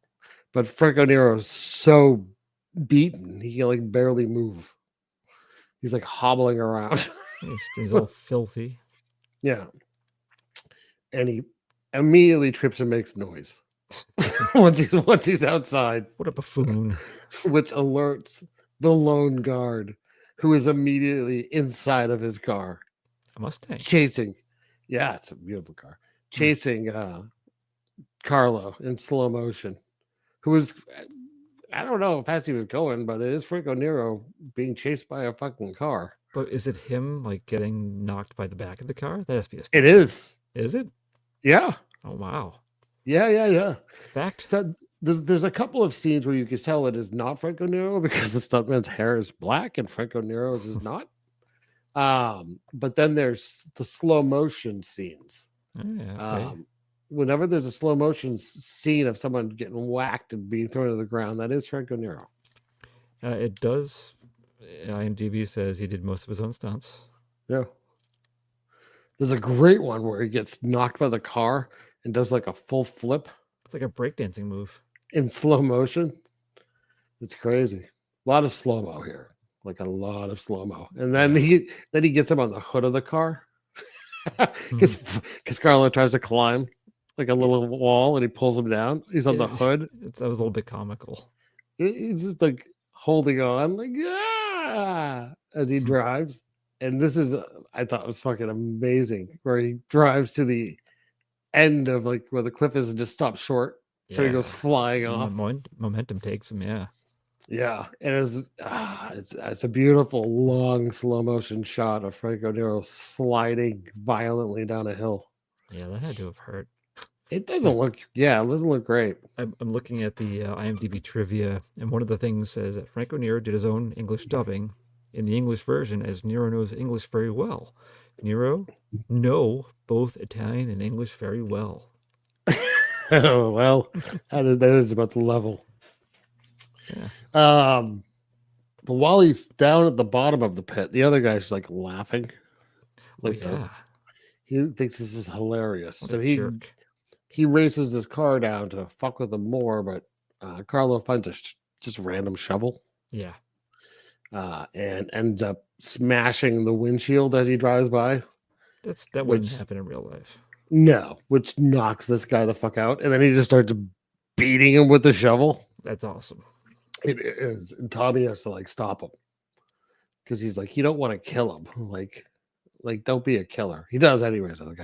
But Franco Nero's so beaten, he can like barely move. He's like hobbling around. He's all filthy. Yeah. And he immediately trips and makes noise once he's outside, What a buffoon. which alerts the lone guard, who is immediately inside of his car, A Mustang. chasing. Yeah, it's a beautiful car. Chasing Carlo in slow motion, who is, I don't know how fast he was going, but it is Franco Nero being chased by a fucking car. But is it him like getting knocked by the back of the car? That has to be a It stunt. is. Is it? Yeah. Oh wow. Yeah. Fact. So there's a couple of scenes where you can tell it is not Franco Nero because the stuntman's hair is black and Franco Nero's is not. But then there's the slow motion scenes. Oh, yeah, okay. Whenever there's a slow motion scene of someone getting whacked and being thrown to the ground, that is Franco Nero. It does. IMDb says he did most of his own stunts. Yeah. There's a great one where he gets knocked by the car and does like a full flip It's like a breakdancing move. in slow motion. It's crazy. A lot of slow mo here, like a lot of slow mo. And then he gets him on the hood of the car because Carlo tries to climb like a little wall and he pulls him down. He's on the hood. That was a little bit comical. He's just like holding on, like as he drives. And this is, I thought, was fucking amazing, where he drives to the end of like where the cliff is and just stops short. So he goes flying off. Momentum takes him, yeah. Yeah, and it's a beautiful long slow motion shot of Franco Nero sliding violently down a hill. Yeah, that had to have hurt. It doesn't look great. I'm looking at the IMDb trivia, and one of the things says that Franco Nero did his own English dubbing in the English version, as Nero knows English very well. Nero know both Italian and English very well. Oh well, that is about the level. Yeah. But while he's down at the bottom of the pit, the other guy's like laughing. Like he thinks this is hilarious. What So a jerk. he races his car down to fuck with him more, but Carlo finds a just random shovel. Yeah. And ends up smashing the windshield as he drives by. That wouldn't happen in real life. No, which knocks this guy the fuck out, and then he just starts beating him with the shovel. That's awesome. It is. And Tommy has to like stop him because he's like, you don't want to kill him. Like don't be a killer. He does anyways. So the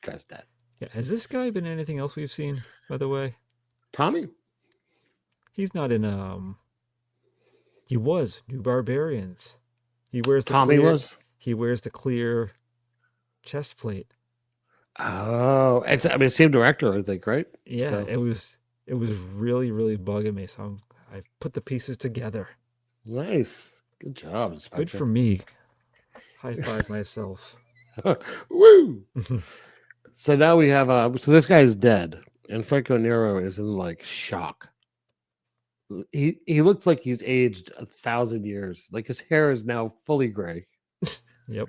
guy's dead. Yeah. Has this guy been in anything else we've seen, by the way? Tommy? He's not in he was New Barbarians. He wears the Tommy clear, was. He wears the clear chest plate. Oh, I mean, same director, I think, right? Yeah, So, it was really, really bugging me. So I put the pieces together. nice. Good job, Good Inspector. for me. High five myself. Woo! So now we have so this guy's dead, and Franco Nero is in like shock. He looks like he's aged 1,000 years. Like his hair is now fully gray, Yep.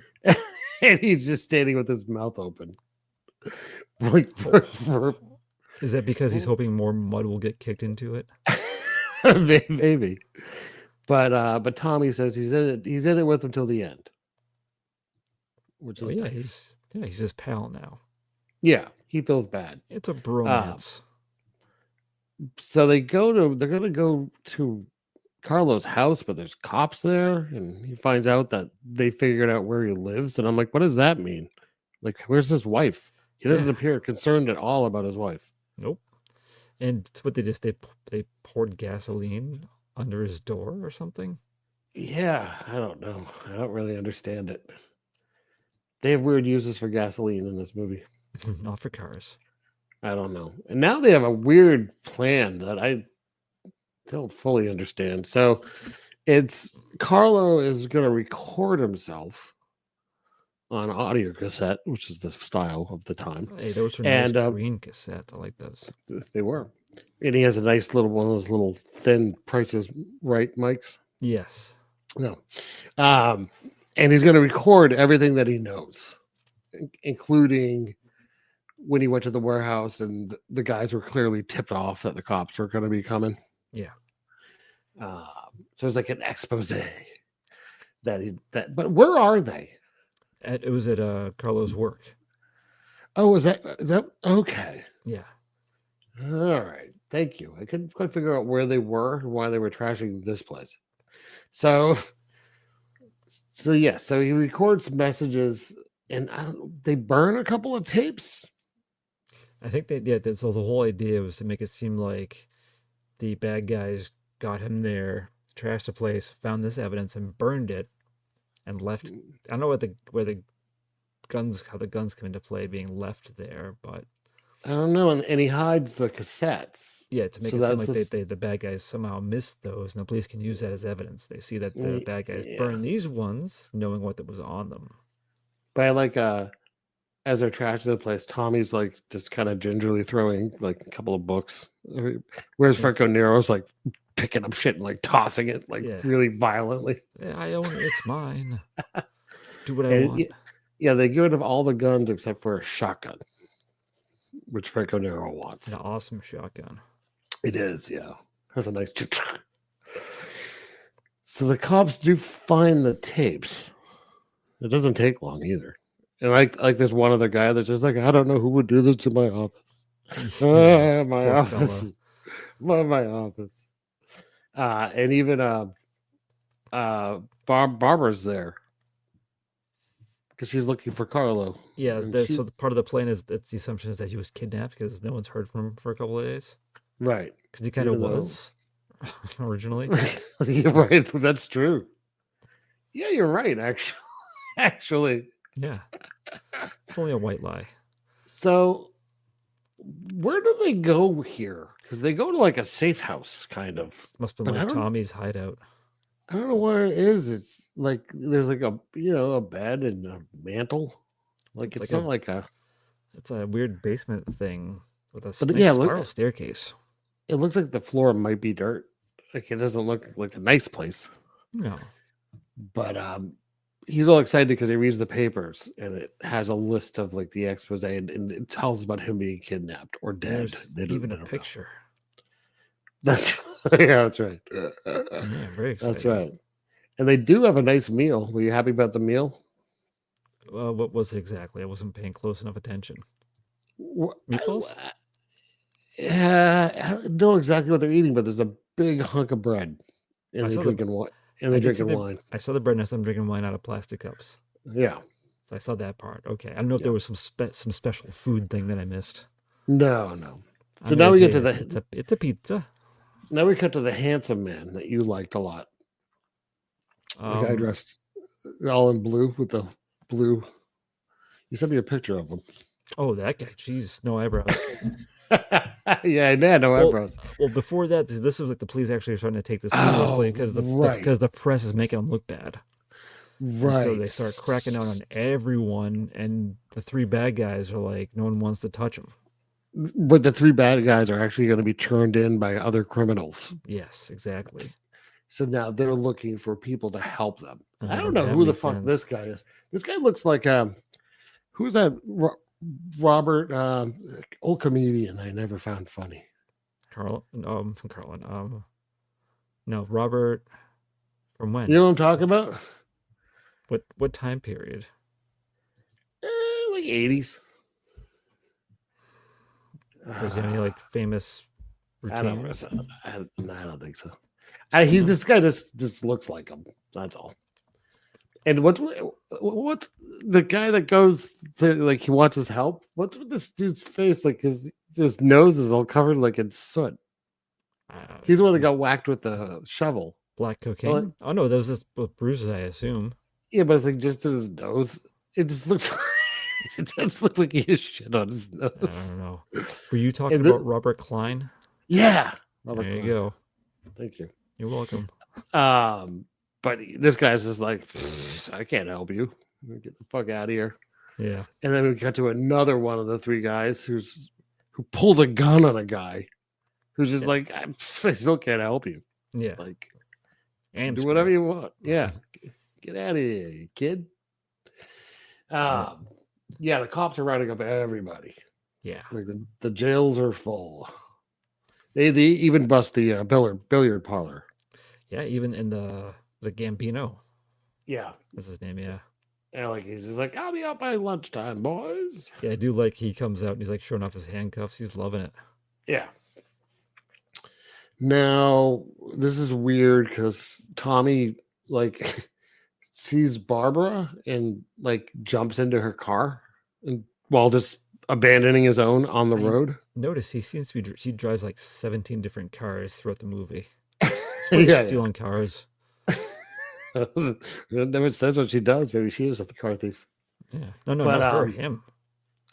and he's just standing with his mouth open. Like Is that because he's hoping more mud will get kicked into it? maybe. But Tommy says he's in it with him till the end. Which is nice. He's his pal now. Yeah, he feels bad. It's a bromance. So they're gonna go to Carlo's house, but there's cops there, and he finds out that they figured out where he lives, and I'm like, what does that mean? Like, where's his wife? He doesn't appear concerned at all about his wife. Nope. And what they poured gasoline under his door or something? Yeah, I don't know. I don't really understand it. They have weird uses for gasoline in this movie. Not for cars. I don't know. And now they have a weird plan that I don't fully understand. So it's Carlo is going to record himself on audio cassette, which is the style of the time. Hey, those are nice green cassettes. I like those. They were. And he has a nice little one of those little thin Prices Right mics. Yes. No. And he's going to record everything that he knows, including when he went to the warehouse and the guys were clearly tipped off that the cops were going to be coming. Yeah. So it's like an expose but where are they? It was at Carlo's work. Oh, is that okay? Yeah. All right. Thank you. I couldn't quite figure out where they were and why they were trashing this place. So he records messages and they burn a couple of tapes. I think so the whole idea was to make it seem like the bad guys got him there, trashed the place, found this evidence and burned it and left. I don't know how the guns come into play being left there, but I don't know. And he hides the cassettes. Yeah, to make it seem like the bad guys somehow missed those, and the police can use that as evidence. They see that the bad guys burned these ones, knowing what that was on them. But I like, as they're trashing the place, Tommy's like just kind of gingerly throwing like a couple of books. Whereas Franco Nero's like picking up shit and like tossing it like really violently. Yeah, I own it. It's mine. Do what I want. Yeah, they give him all the guns except for a shotgun, which Franco Nero wants. An awesome shotgun. It is, yeah. Has a nice. So the cops do find the tapes. It doesn't take long either. And like there's one other guy that's just like, I don't know who would do this to my office. My office. My office. And even Barbara's there. Because she's looking for Carlo. Yeah, so the part of the plan is that's the assumption is that he was kidnapped because no one's heard from him for a couple of days. Right. Because he kind of was originally. You're right. That's true. Yeah, you're right, actually. Yeah. It's only a white lie. So where do they go here? Because they go to like a safe house, kind of. Must have been like Tommy's hideout. I don't know where it is. It's like there's like a bed and a mantle. Like it's not like a. It's a weird basement thing with a spiral staircase. It looks like the floor might be dirt. Like it doesn't look like a nice place. No. But he's all excited because he reads the papers and it has a list of like the expose and it tells about him being kidnapped or dead. There's even a picture. That's that's right. Yeah, very exciting. That's right. And they do have a nice meal. Were you happy about the meal? What was it exactly? I wasn't paying close enough attention. Meatballs? I don't know exactly what they're eating, but there's a big hunk of bread, and they're drinking wine. And they're drinking wine. I saw the bread, and I saw them drinking wine out of plastic cups. Yeah. So I saw that part. Okay, I don't know if there was some special food thing that I missed. No. So now we get to it's a pizza. Now we cut to the handsome man that you liked a lot. The guy all in blue with the blue. You sent me a picture of him. Oh, that guy. Jeez, no eyebrows. Yeah, no eyebrows. Well, before that, this was like the police actually are starting to take this seriously because the press is making them look bad. Right. And so they start cracking down on everyone, and the three bad guys are like, no one wants to touch them. But the three bad guys are actually going to be turned in by other criminals. Yes, exactly. So now they're looking for people to help them. And I they don't don't know have who the any fuck friends. this guy is. This guy looks like who's that Robert old comedian I never found funny. Carlin. No, Robert. From when? You know what I'm talking about? What time period? Like 80s. Was there any like famous I routines? I don't think so. This guy just looks like him. That's all. And what's the guy that goes to, like, he wants his help? What's with this dude's face? Like his nose is all covered like in soot. He's the one that got whacked with the shovel. Black cocaine? Oh no, that was just bruises, I assume. Yeah, but it's like just in his nose. It just looks it just looks like he has shit on his nose. I don't know. Were you talking about Robert Klein? Yeah. There you go. Thank you. You're welcome. But this guy's just like, I can't help you. Get the fuck out of here. Yeah. And then we got to another one of the three guys who pulls a gun on a guy who's just like, I still can't help you. Yeah. Like, and do whatever you want. Yeah. Get out of here, you kid. Yeah, the cops are rounding up everybody. Yeah. Like the jails are full. They even bust the billiard parlor. Yeah, even in the Gambino. Yeah. That's his name, yeah. And like he's just like, I'll be out by lunchtime, boys. Yeah, I do like he comes out and he's like showing off his handcuffs. He's loving it. Yeah. Now, this is weird because Tommy like sees Barbara and like jumps into her car and while just abandoning his own on the road. Notice she drives like 17 different cars throughout the movie. Yeah, stealing cars. It never says what she does. Maybe she is a car thief. Yeah. No, not her, him.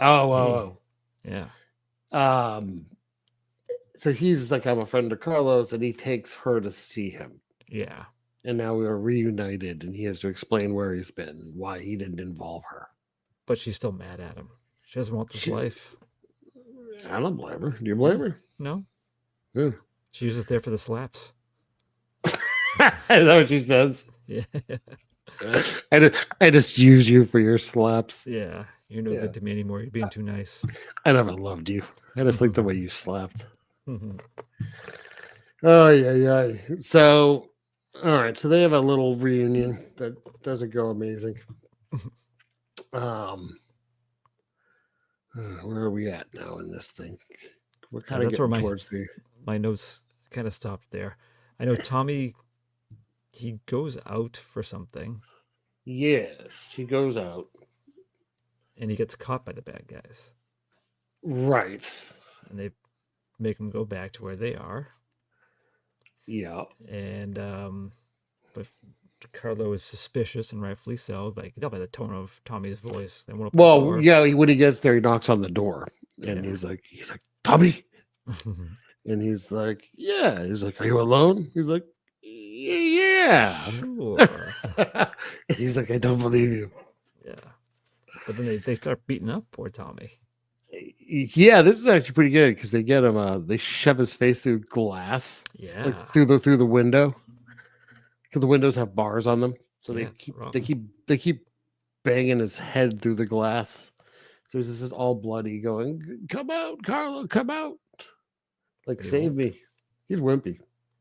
Oh. Yeah. So he's like, I'm a friend of Carlo's, and he takes her to see him. Yeah. And now we are reunited, and he has to explain where he's been and why he didn't involve her. But she's still mad at him. She doesn't want this life. I don't blame her. Do you blame her? No. Yeah. She's just there for the slaps. Is that what she says? Yeah. I just use you for your slaps. Yeah. You're no good to me anymore. You're being too nice. I never loved you. I just like the way you slapped. Mm-hmm. Oh, yeah. So, all right. So they have a little reunion that doesn't go amazing. Where are we at now in this thing? We're kind of getting towards my notes kind of stopped there. I know Tommy, he goes out for something. Yes, he goes out. And he gets caught by the bad guys. Right. And they make him go back to where they are. Yeah. And but Carlo is suspicious, and rightfully so. But you can tell by the tone of Tommy's voice. They won't open the door. Yeah. When he gets there, he knocks on the door, and he's like, Tommy, and he's like, yeah. He's like, are you alone? He's like, yeah. Sure. And he's like, I don't believe you. Yeah. But then they start beating up poor Tommy. Yeah, this is actually pretty good because they get him. They shove his face through glass. Yeah. Like through the window. Because the windows have bars on them, so they keep banging his head through the glass. So he's just all bloody, going, "Come out, Carlo, come out! Like save me." He's wimpy.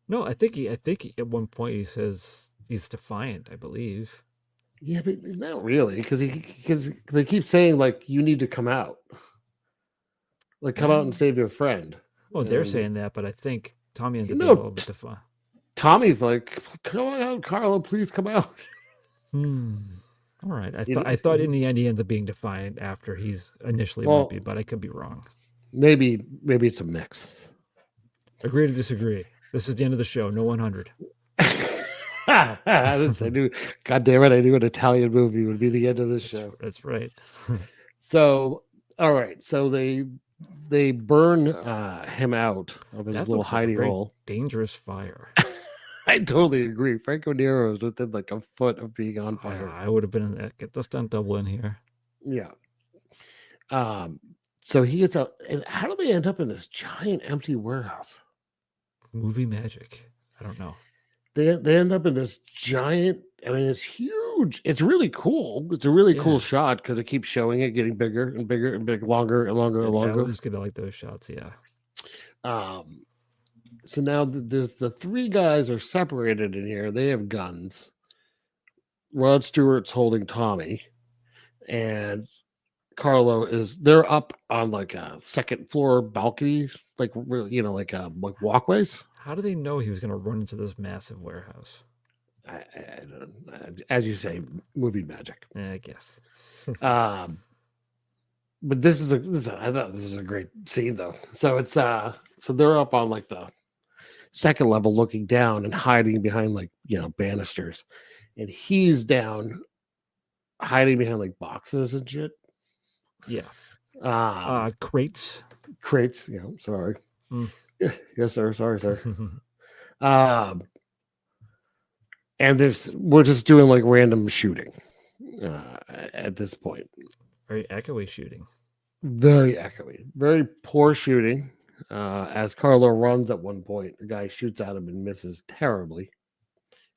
No, I think he at one point he says he's defiant. I believe. Yeah, but not really, because they keep saying like you need to come out, like come out and save your friend. Well, they're saying that, but I think Tommy ends up being a little bit defiant. Tommy's like, come out, Carlo, please come out. All right. I thought in the end he ends up being defiant after he's initially wimpy, but I could be wrong. Maybe it's a mix. Agree to disagree. This is the end of the show. No 100. I knew, God damn it, I knew an Italian movie would be the end of this show. That's right. So, all right, so they burn him out of his That little looks like a hidey very hole. dangerous fire. I totally agree. Franco Nero is within like a foot of being on fire. I would have been get the stunt double in here. Yeah. So he gets out, and how do they end up in this giant empty warehouse? Movie magic. I don't know. They end up in this giant. I mean, it's huge. It's really cool. It's a really cool shot because it keeps showing it getting bigger and bigger and big, longer and longer and longer. I was gonna like those shots. Yeah. So now the three guys are separated in here. They have guns. Rod Stewart's holding Tommy, and Carlo they're up on like a second floor balcony, like like walkways. How do they know he was going to run into this massive warehouse? I don't, as you say, movie magic. I guess. But this is I thought this is a great scene though. So it's so they're up on like the second level looking down and hiding behind like banisters, and he's down hiding behind like boxes and shit. Yeah. Crates. Sorry. Mm. Yes, sir. Sorry, sir. And we're just doing like random shooting at this point. Very echoey shooting. Very echoey. Very poor shooting. As Carlo runs at one point, the guy shoots at him and misses terribly.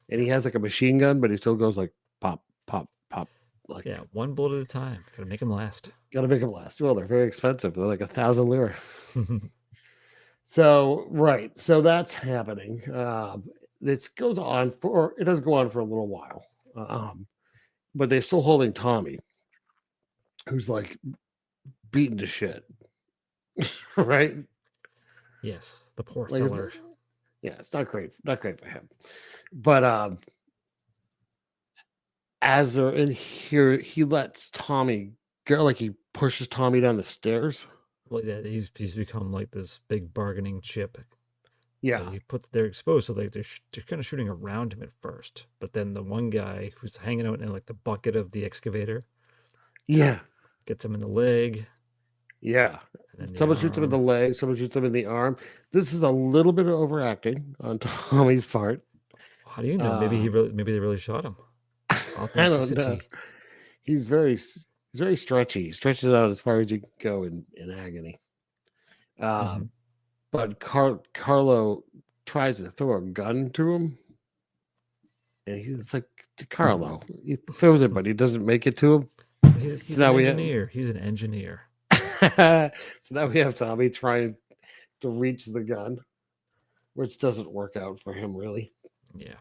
And he has like a machine gun, but he still goes like pop, pop, pop. Like, yeah, one bullet at a time. Gotta make them last. Gotta make them last. Well, they're very expensive. They're like 1,000 lira. So that's happening. This goes on it does go on for a little while. But they're still holding Tommy, who's like beaten to shit. Right? Yes, the poor fella. It's not great. Not great for him. But as they're in here, he lets Tommy go, like he pushes Tommy down the stairs. Well, yeah, he's become like this big bargaining chip. Yeah, they're exposed, so they're kind of shooting around him at first, but then the one guy who's hanging out in like the bucket of the excavator, gets him in the leg. Yeah, someone shoots him in the leg. Someone shoots him in the arm. This is a little bit of overacting on Tommy's part. How do you know? Maybe they really shot him. I don't know. He's very stretchy. He stretches out as far as you can go in agony. But Carlo tries to throw a gun to him, and it's like Carlo. He throws it, but he doesn't make it to him. He's an engineer. He's an engineer. So now we have Tommy trying to reach the gun, which doesn't work out for him really. Yeah,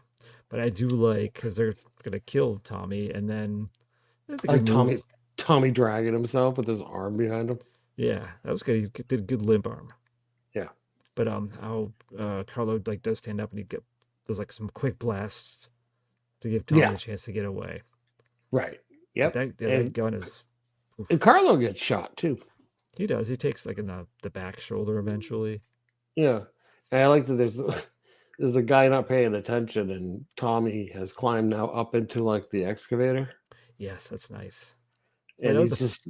but I do like because they're gonna kill Tommy, and then Tommy dragging himself with his arm behind him. Yeah, that was good. He did a good limp arm. Yeah, but how Carlo like does stand up and there's like some quick blasts to give Tommy a chance to get away. Right. Yep. That gun is. Oof. And Carlo gets shot too. He does. He takes like in the back shoulder eventually. Yeah, and I like that there's a guy not paying attention, and Tommy has climbed now up into like the excavator. Yes, that's nice. And he's just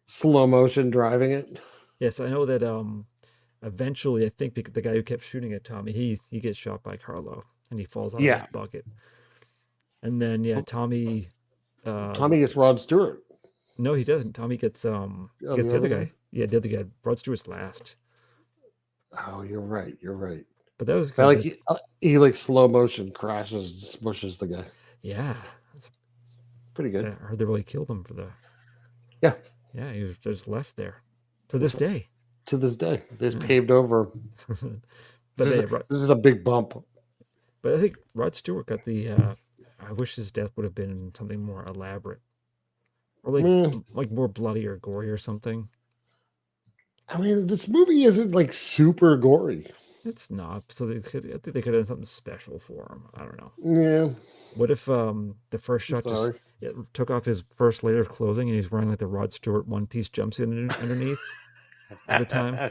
slow motion driving it. Yes, I know that. Eventually, I think the guy who kept shooting at Tommy, he gets shot by Carlo, and he falls out of his bucket. And then Tommy gets Rod Stewart. No, he doesn't. Tommy gets the other guy. Yeah, the other guy. Rod Stewart's last. Oh, you're right. But that was he like slow motion crashes, smushes the guy. Yeah, pretty good. I heard they really killed him for the. Yeah. Yeah, he was just left there to this day. To this day, this paved over. But this is a big bump. But I think Rod Stewart got the. I wish his death would have been something more elaborate, or like more bloody or gory or something. I mean, this movie isn't like super gory. It's not. So I think they could have done something special for him. I don't know. Yeah. What if the first shot just took off his first layer of clothing and he's wearing like the Rod Stewart one-piece jumpsuit underneath all the time?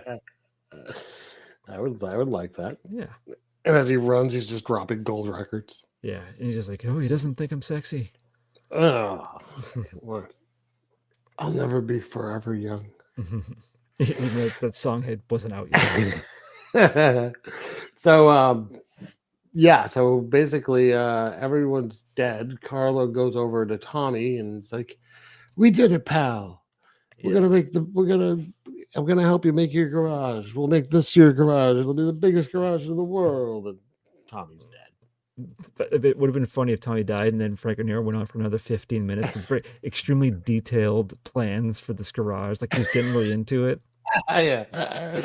I would like that. Yeah. And as he runs, he's just dropping gold records. Yeah, and he's just like, oh, he doesn't think I'm sexy. Oh, what? I'll never be forever young. Even though that song wasn't out yet. So, yeah, so basically, everyone's dead. Carlo goes over to Tommy and it's like, "We did it, pal. I'm gonna help you make your garage. We'll make this your garage. It'll be the biggest garage in the world." And Tommy's dead. But it would have been funny if Tommy died and then Franco Nero went on for another 15 minutes with very extremely detailed plans for this garage. Like he was getting really into it. Yeah,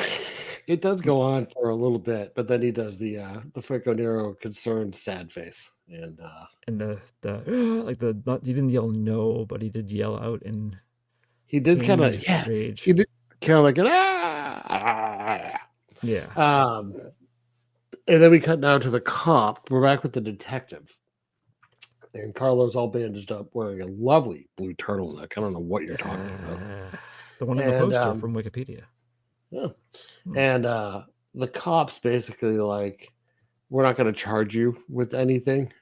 it does go on for a little bit, but then he does the Franco Nero concerned sad face, and the like the not, he didn't yell no, but he did yell out in he did kind of rage. He did kind of like an ah. Yeah. And then we cut now to the cop. We're back with the detective. And Carlo's all bandaged up, wearing a lovely blue turtleneck. I don't know what you're talking about. The one in the poster from Wikipedia. Yeah. And the cops basically like, we're not going to charge you with anything.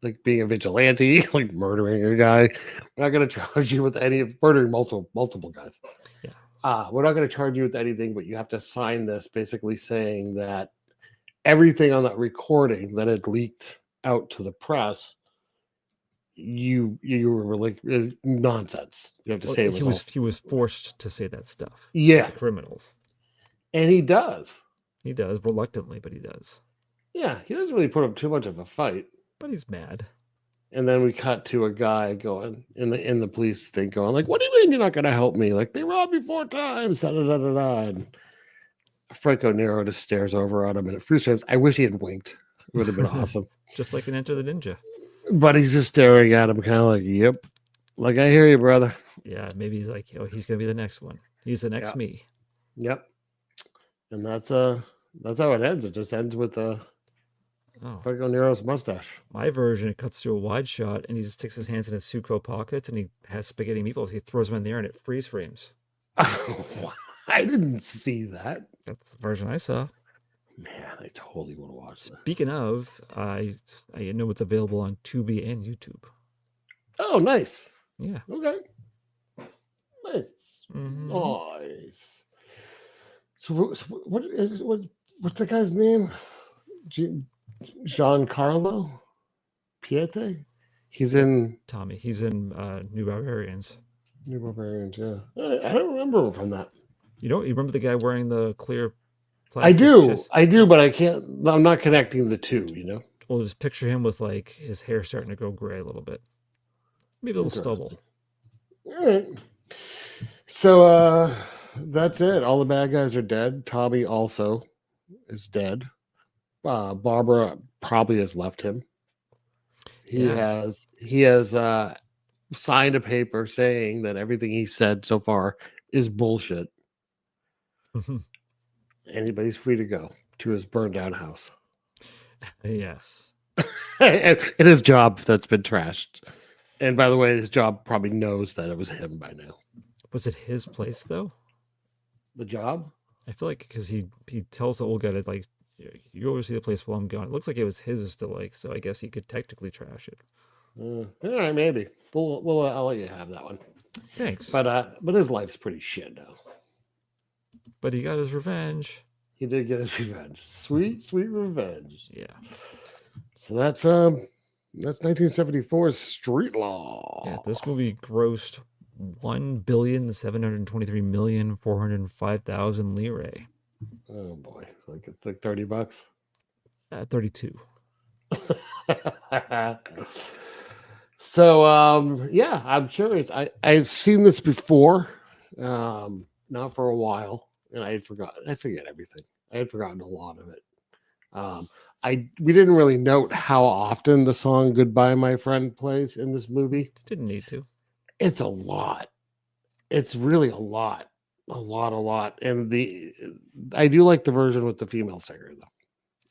Like being a vigilante, like murdering a guy. We're not going to charge you with murdering multiple guys. Yeah. We're not going to charge you with anything, but you have to sign this basically saying that everything on that recording that had leaked out to the press, you were like nonsense. You have to say he was forced to say that stuff. Yeah, criminals, and he does. He does reluctantly, but he does. Yeah, he doesn't really put up too much of a fight, but he's mad. And then we cut to a guy going in the police thing, going like, "What do you mean you're not going to help me? Like they robbed me 4 times." Da, da, da, da, da. And Franco Nero just stares over at him, and it frustrates. I wish he had winked. It would have been awesome. Just like in Enter the Ninja. But he's just staring at him, kind of like, "Yep, like I hear you, brother." Yeah, maybe he's like, "Oh, he's gonna be the next one. He's the next me." Yep. And that's how it ends. It just ends with Franco Nero's mustache. My version, it cuts to a wide shot, and he just sticks his hands in his suit coat pockets, and he has spaghetti meatballs. He throws them in there, and it freeze frames. I didn't see that. That's the version I saw. Man, I totally want to watch that. Speaking of, I know it's available on Tubi and YouTube. Oh, nice. Yeah. Okay. Nice. Mm-hmm. Nice. So what's the guy's name? Giancarlo Piete? He's in Tommy. He's in New Barbarians. New Barbarians, yeah. I don't remember him from that. You remember the guy wearing the clear plastic I do, but I'm not connecting the two, Well, just picture him with like his hair starting to go gray a little bit. Maybe a little stubble. All right. So that's it. All the bad guys are dead. Tommy also is dead. Barbara probably has left him. He has signed a paper saying that everything he said so far is bullshit. Mm-hmm. Anybody's free to go to his burned down house. Yes. And his job that's been trashed. And by the way, his job probably knows that it was him by now. Was it his place though? The job? I feel like because he tells the old guy that like, you oversee the place while I'm gone. It looks like it was his still, like, so I guess he could technically trash it. All right, maybe. I'll let you have that one. Thanks. But his life's pretty shit now. But he got his revenge. He did get his revenge. Sweet, sweet revenge. Yeah. So that's 1974's Street Law. Yeah, this movie grossed 1,723,405,000 lire. Oh boy, like $30. 32. So yeah, I'm curious. I've seen this before, not for a while, and I forget everything. I had forgotten a lot of it. We didn't really note how often the song "Goodbye, My Friend" plays in this movie. Didn't need to. It's a lot. It's really a lot. A lot. And I do like the version with the female singer, though.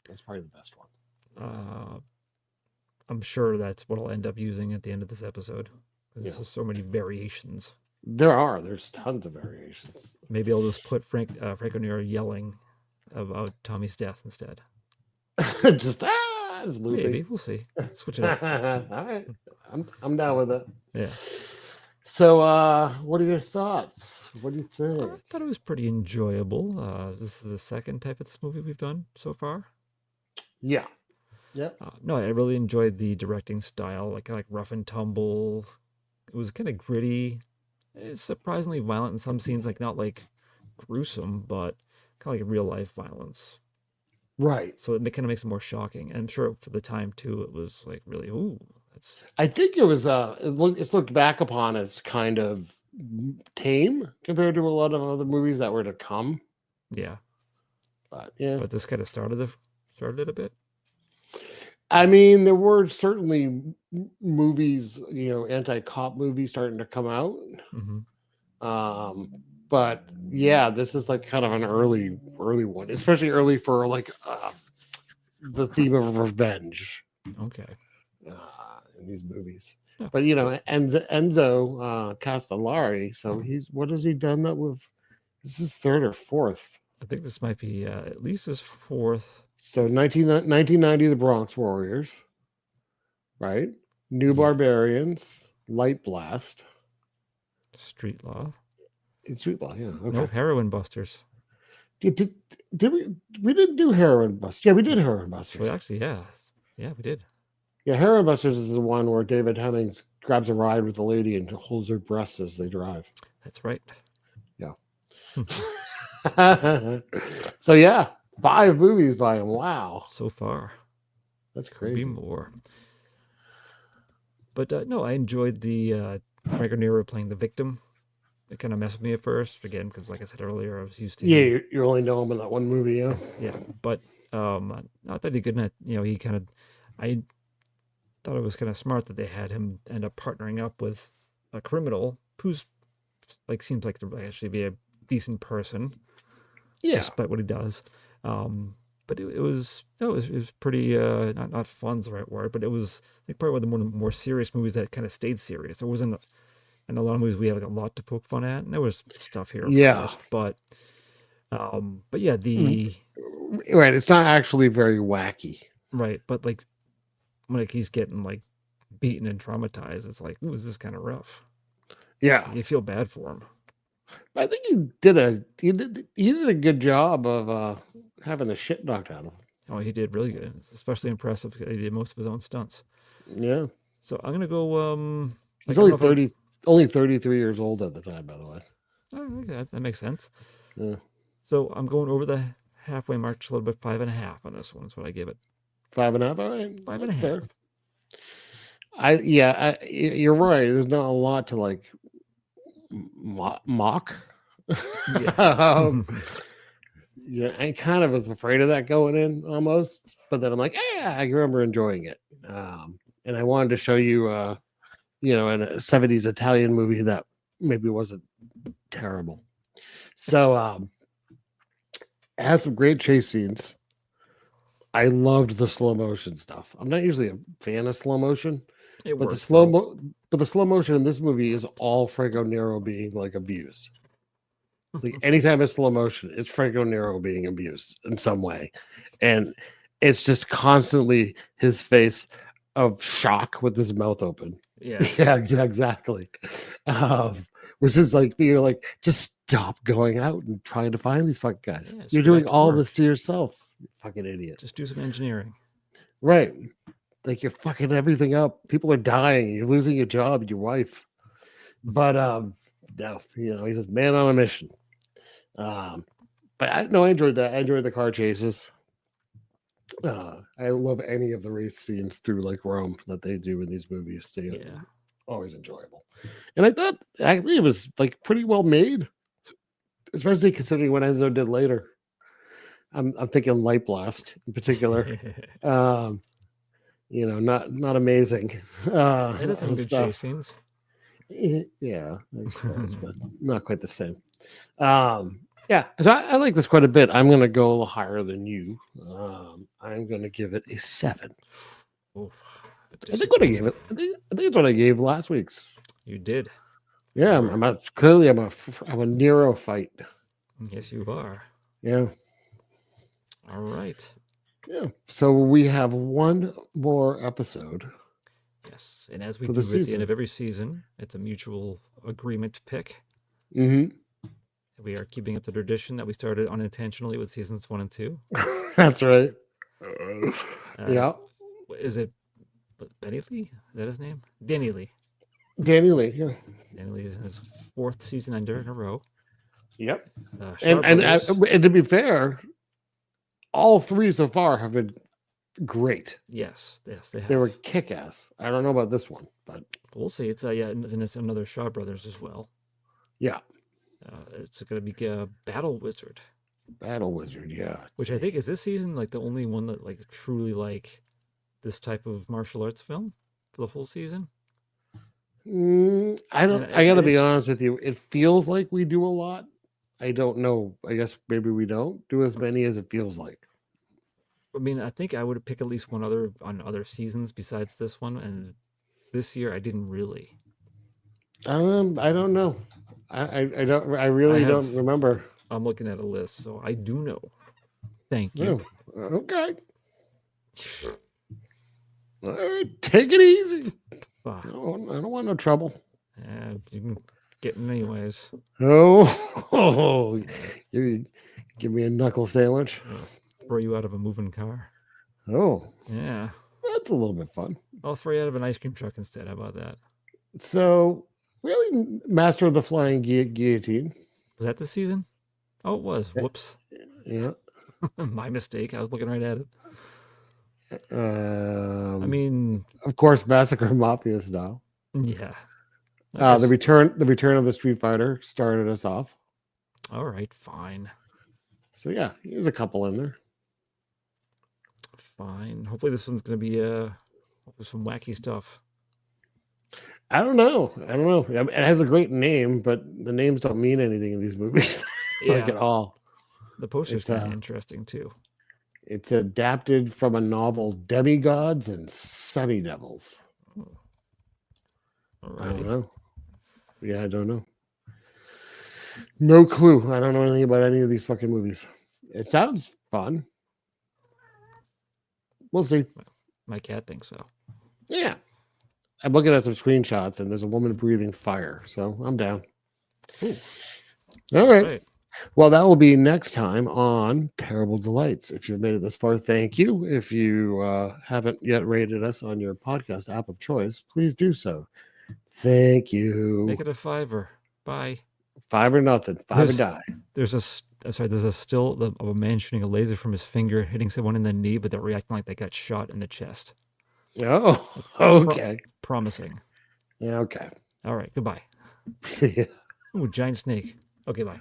That's probably the best one. I'm sure that's what I'll end up using at the end of this episode. There's so many variations. There's tons of variations. Maybe I'll just put Franco Nero yelling about Tommy's death instead. Just as loopy. Maybe we'll see. Switch it up. All right, I'm down with it. Yeah. So, what are your thoughts? What do you I think? thought it was pretty enjoyable. This is the second type of this movie we've done so far. Yeah. Yep. No, I really enjoyed the directing style, like rough and tumble. It was kind of gritty. It's surprisingly violent in some scenes, like not like gruesome, but kind of like real life violence. Right. So it kind of makes it more shocking. And I'm sure for the time too, it was like really, ooh, that's I think it was it's looked back upon as kind of tame compared to a lot of other movies that were to come. yeah. But yeah. But this kind of started it a bit. I mean, there were certainly movies, anti-cop movies starting to come out. But yeah, this is like kind of an early one, especially early for like the theme of revenge. Okay. In these movies. Yeah. But Enzo Castellari, so what has he done that with? This is third or fourth. I think this might be at least his fourth. So 1990, The Bronx Warriors, right? New Barbarians, Light Blast, Street Law. Street Law, yeah. Okay. Nope, Heroin Busters. Did we didn't do Heroin Busters? Yeah, we did Heroin Busters. Well, actually, yeah, we did. Yeah, Heroin Busters is the one where David Hemmings grabs a ride with the lady and holds her breasts as they drive. That's right. Yeah. So yeah, 5 movies by him. Wow. So far. That's Could crazy. be more. But no, I enjoyed the Franco Nero playing the victim. It kind of messed with me at first, again, because like I said earlier, I was used to... Yeah, you only know him in that one movie, yeah. Yeah, but not that he couldn't, he kind of... I thought it was kind of smart that they had him end up partnering up with a criminal who's like seems like to actually be a decent person, despite what he does. But it was pretty not fun's the right word, but it was like probably one of the more serious movies that kind of stayed serious. There wasn't in a lot of movies we have like a lot to poke fun at, and there was stuff here, of course, but yeah, right, it's not actually very wacky, right, but like when he's getting like beaten and traumatized, it's like, ooh, this is kind of rough. Yeah, you feel bad for him. I think he did a good job of having the shit knocked out of him. Oh, he did really good. It's especially impressive because he did most of his own stunts. Yeah. So I'm gonna go. He's only 33 years old at the time, by the way. Oh, okay, that makes sense. Yeah. So I'm going over the halfway mark, just a little bit. 5.5 on this one is what I give it. 5.5. All right. 5.5. Fair. You're right. There's not a lot to like mock. Yeah. Yeah, I kind of was afraid of that going in almost, but then I'm like, I remember enjoying it. And I wanted to show you, in a 70s Italian movie that maybe wasn't terrible. So it has some great chase scenes. I loved the slow motion stuff. I'm not usually a fan of slow motion, but the slow motion in this movie is all Franco Nero being like abused. Like anytime it's slow motion, it's Franco Nero being abused in some way, and it's just constantly his face of shock with his mouth open. Yeah, yeah, exactly. Which is like you're like, just stop going out and trying to find these fucking guys. Yeah, you're doing all this to yourself, you fucking idiot. Just do some engineering, right? Like you're fucking everything up. People are dying. You're losing your job, your wife. But no, he's a man on a mission. But I enjoyed that. I enjoyed the car chases. I love any of the race scenes through like Rome that they do in these movies. Always enjoyable. And I thought actually it was like pretty well made, especially considering what Enzo did later. I'm thinking Light Blast in particular. Not amazing. It is some good chase scenes. Yeah, I suppose, but not quite the same. Yeah, so I like this quite a bit. I'm going to go a little higher than you. I'm going to give it a 7. Oof, I think what I gave it. I think it's what I gave last week's. You did. Yeah, I'm a Nero fight. Yes, you are. Yeah. All right. Yeah. So we have one more episode. Yes, and as we For do the at the end season. of every season, it's a mutual agreement to pick. Mm-hmm. We are keeping up the tradition that we started unintentionally with seasons 1 and 2. That's right. Yeah. Is it Benny Lee? Is that his name? Danny Lee. Danny Lee. Yeah. Danny Lee is in his 4th season ender in a row. Yep. Shaw Brothers- And to be fair, all 3 so far have been great. yes, they have. They were kick-ass. I don't know about this one, but We'll see. It's and it's another Shaw Brothers as well. yeah. It's going to be Battle Wizard, Battle Wizard, yeah. which I think is this season like the only one that like truly like this type of martial arts film for the whole season. I don't. I gotta be honest with you. It feels like we do a lot. I don't know. I guess maybe we don't do as many as it feels like. I mean, I think I would pick at least one other on other seasons besides this one, and this year I didn't really. I don't know. I don't. I really don't remember. I'm looking at a list, so I do know. Thank you. Oh, okay. All right, take it easy. Ah, No, I don't want no trouble. you can get them anyways. Oh, you give me a knuckle sandwich. Throw you out of a moving car. Oh, Yeah. that's a little bit fun. I'll throw you out of an ice cream truck instead. How about that? So, really, Master of the Flying Guillotine. Was that the season? Oh, it was. Whoops. Yeah. My mistake. I was looking right at it. I mean, of course, Massacre Mafia style. Yeah. The return of the Street Fighter started us off. All right, fine. So yeah, there's a couple in there. Fine. Hopefully this one's going to be some wacky stuff. I don't know. It has a great name, but the names don't mean anything in these movies, like at all. The poster's kind of interesting too. It's adapted from a novel, Demigods and Semi-Devils. Oh. I don't know. Yeah, I don't know. No clue. I don't know anything about any of these fucking movies. It sounds fun. We'll see. My cat thinks so. Yeah. I'm looking at some screenshots and there's a woman breathing fire. So I'm down. Ooh. All right. Well, that will be next time on Terrible Delights. If you've made it this far, thank you. If you haven't yet rated us on your podcast app of choice, please do so. Thank you. Make it a 5. Bye. 5 or nothing. 5 or die. There's a still of a man shooting a laser from his finger, hitting someone in the knee, but they're reacting like they got shot in the chest. Oh, okay. Promising. Yeah, okay. All right. Goodbye. See ya. Ooh, giant snake. Okay, bye.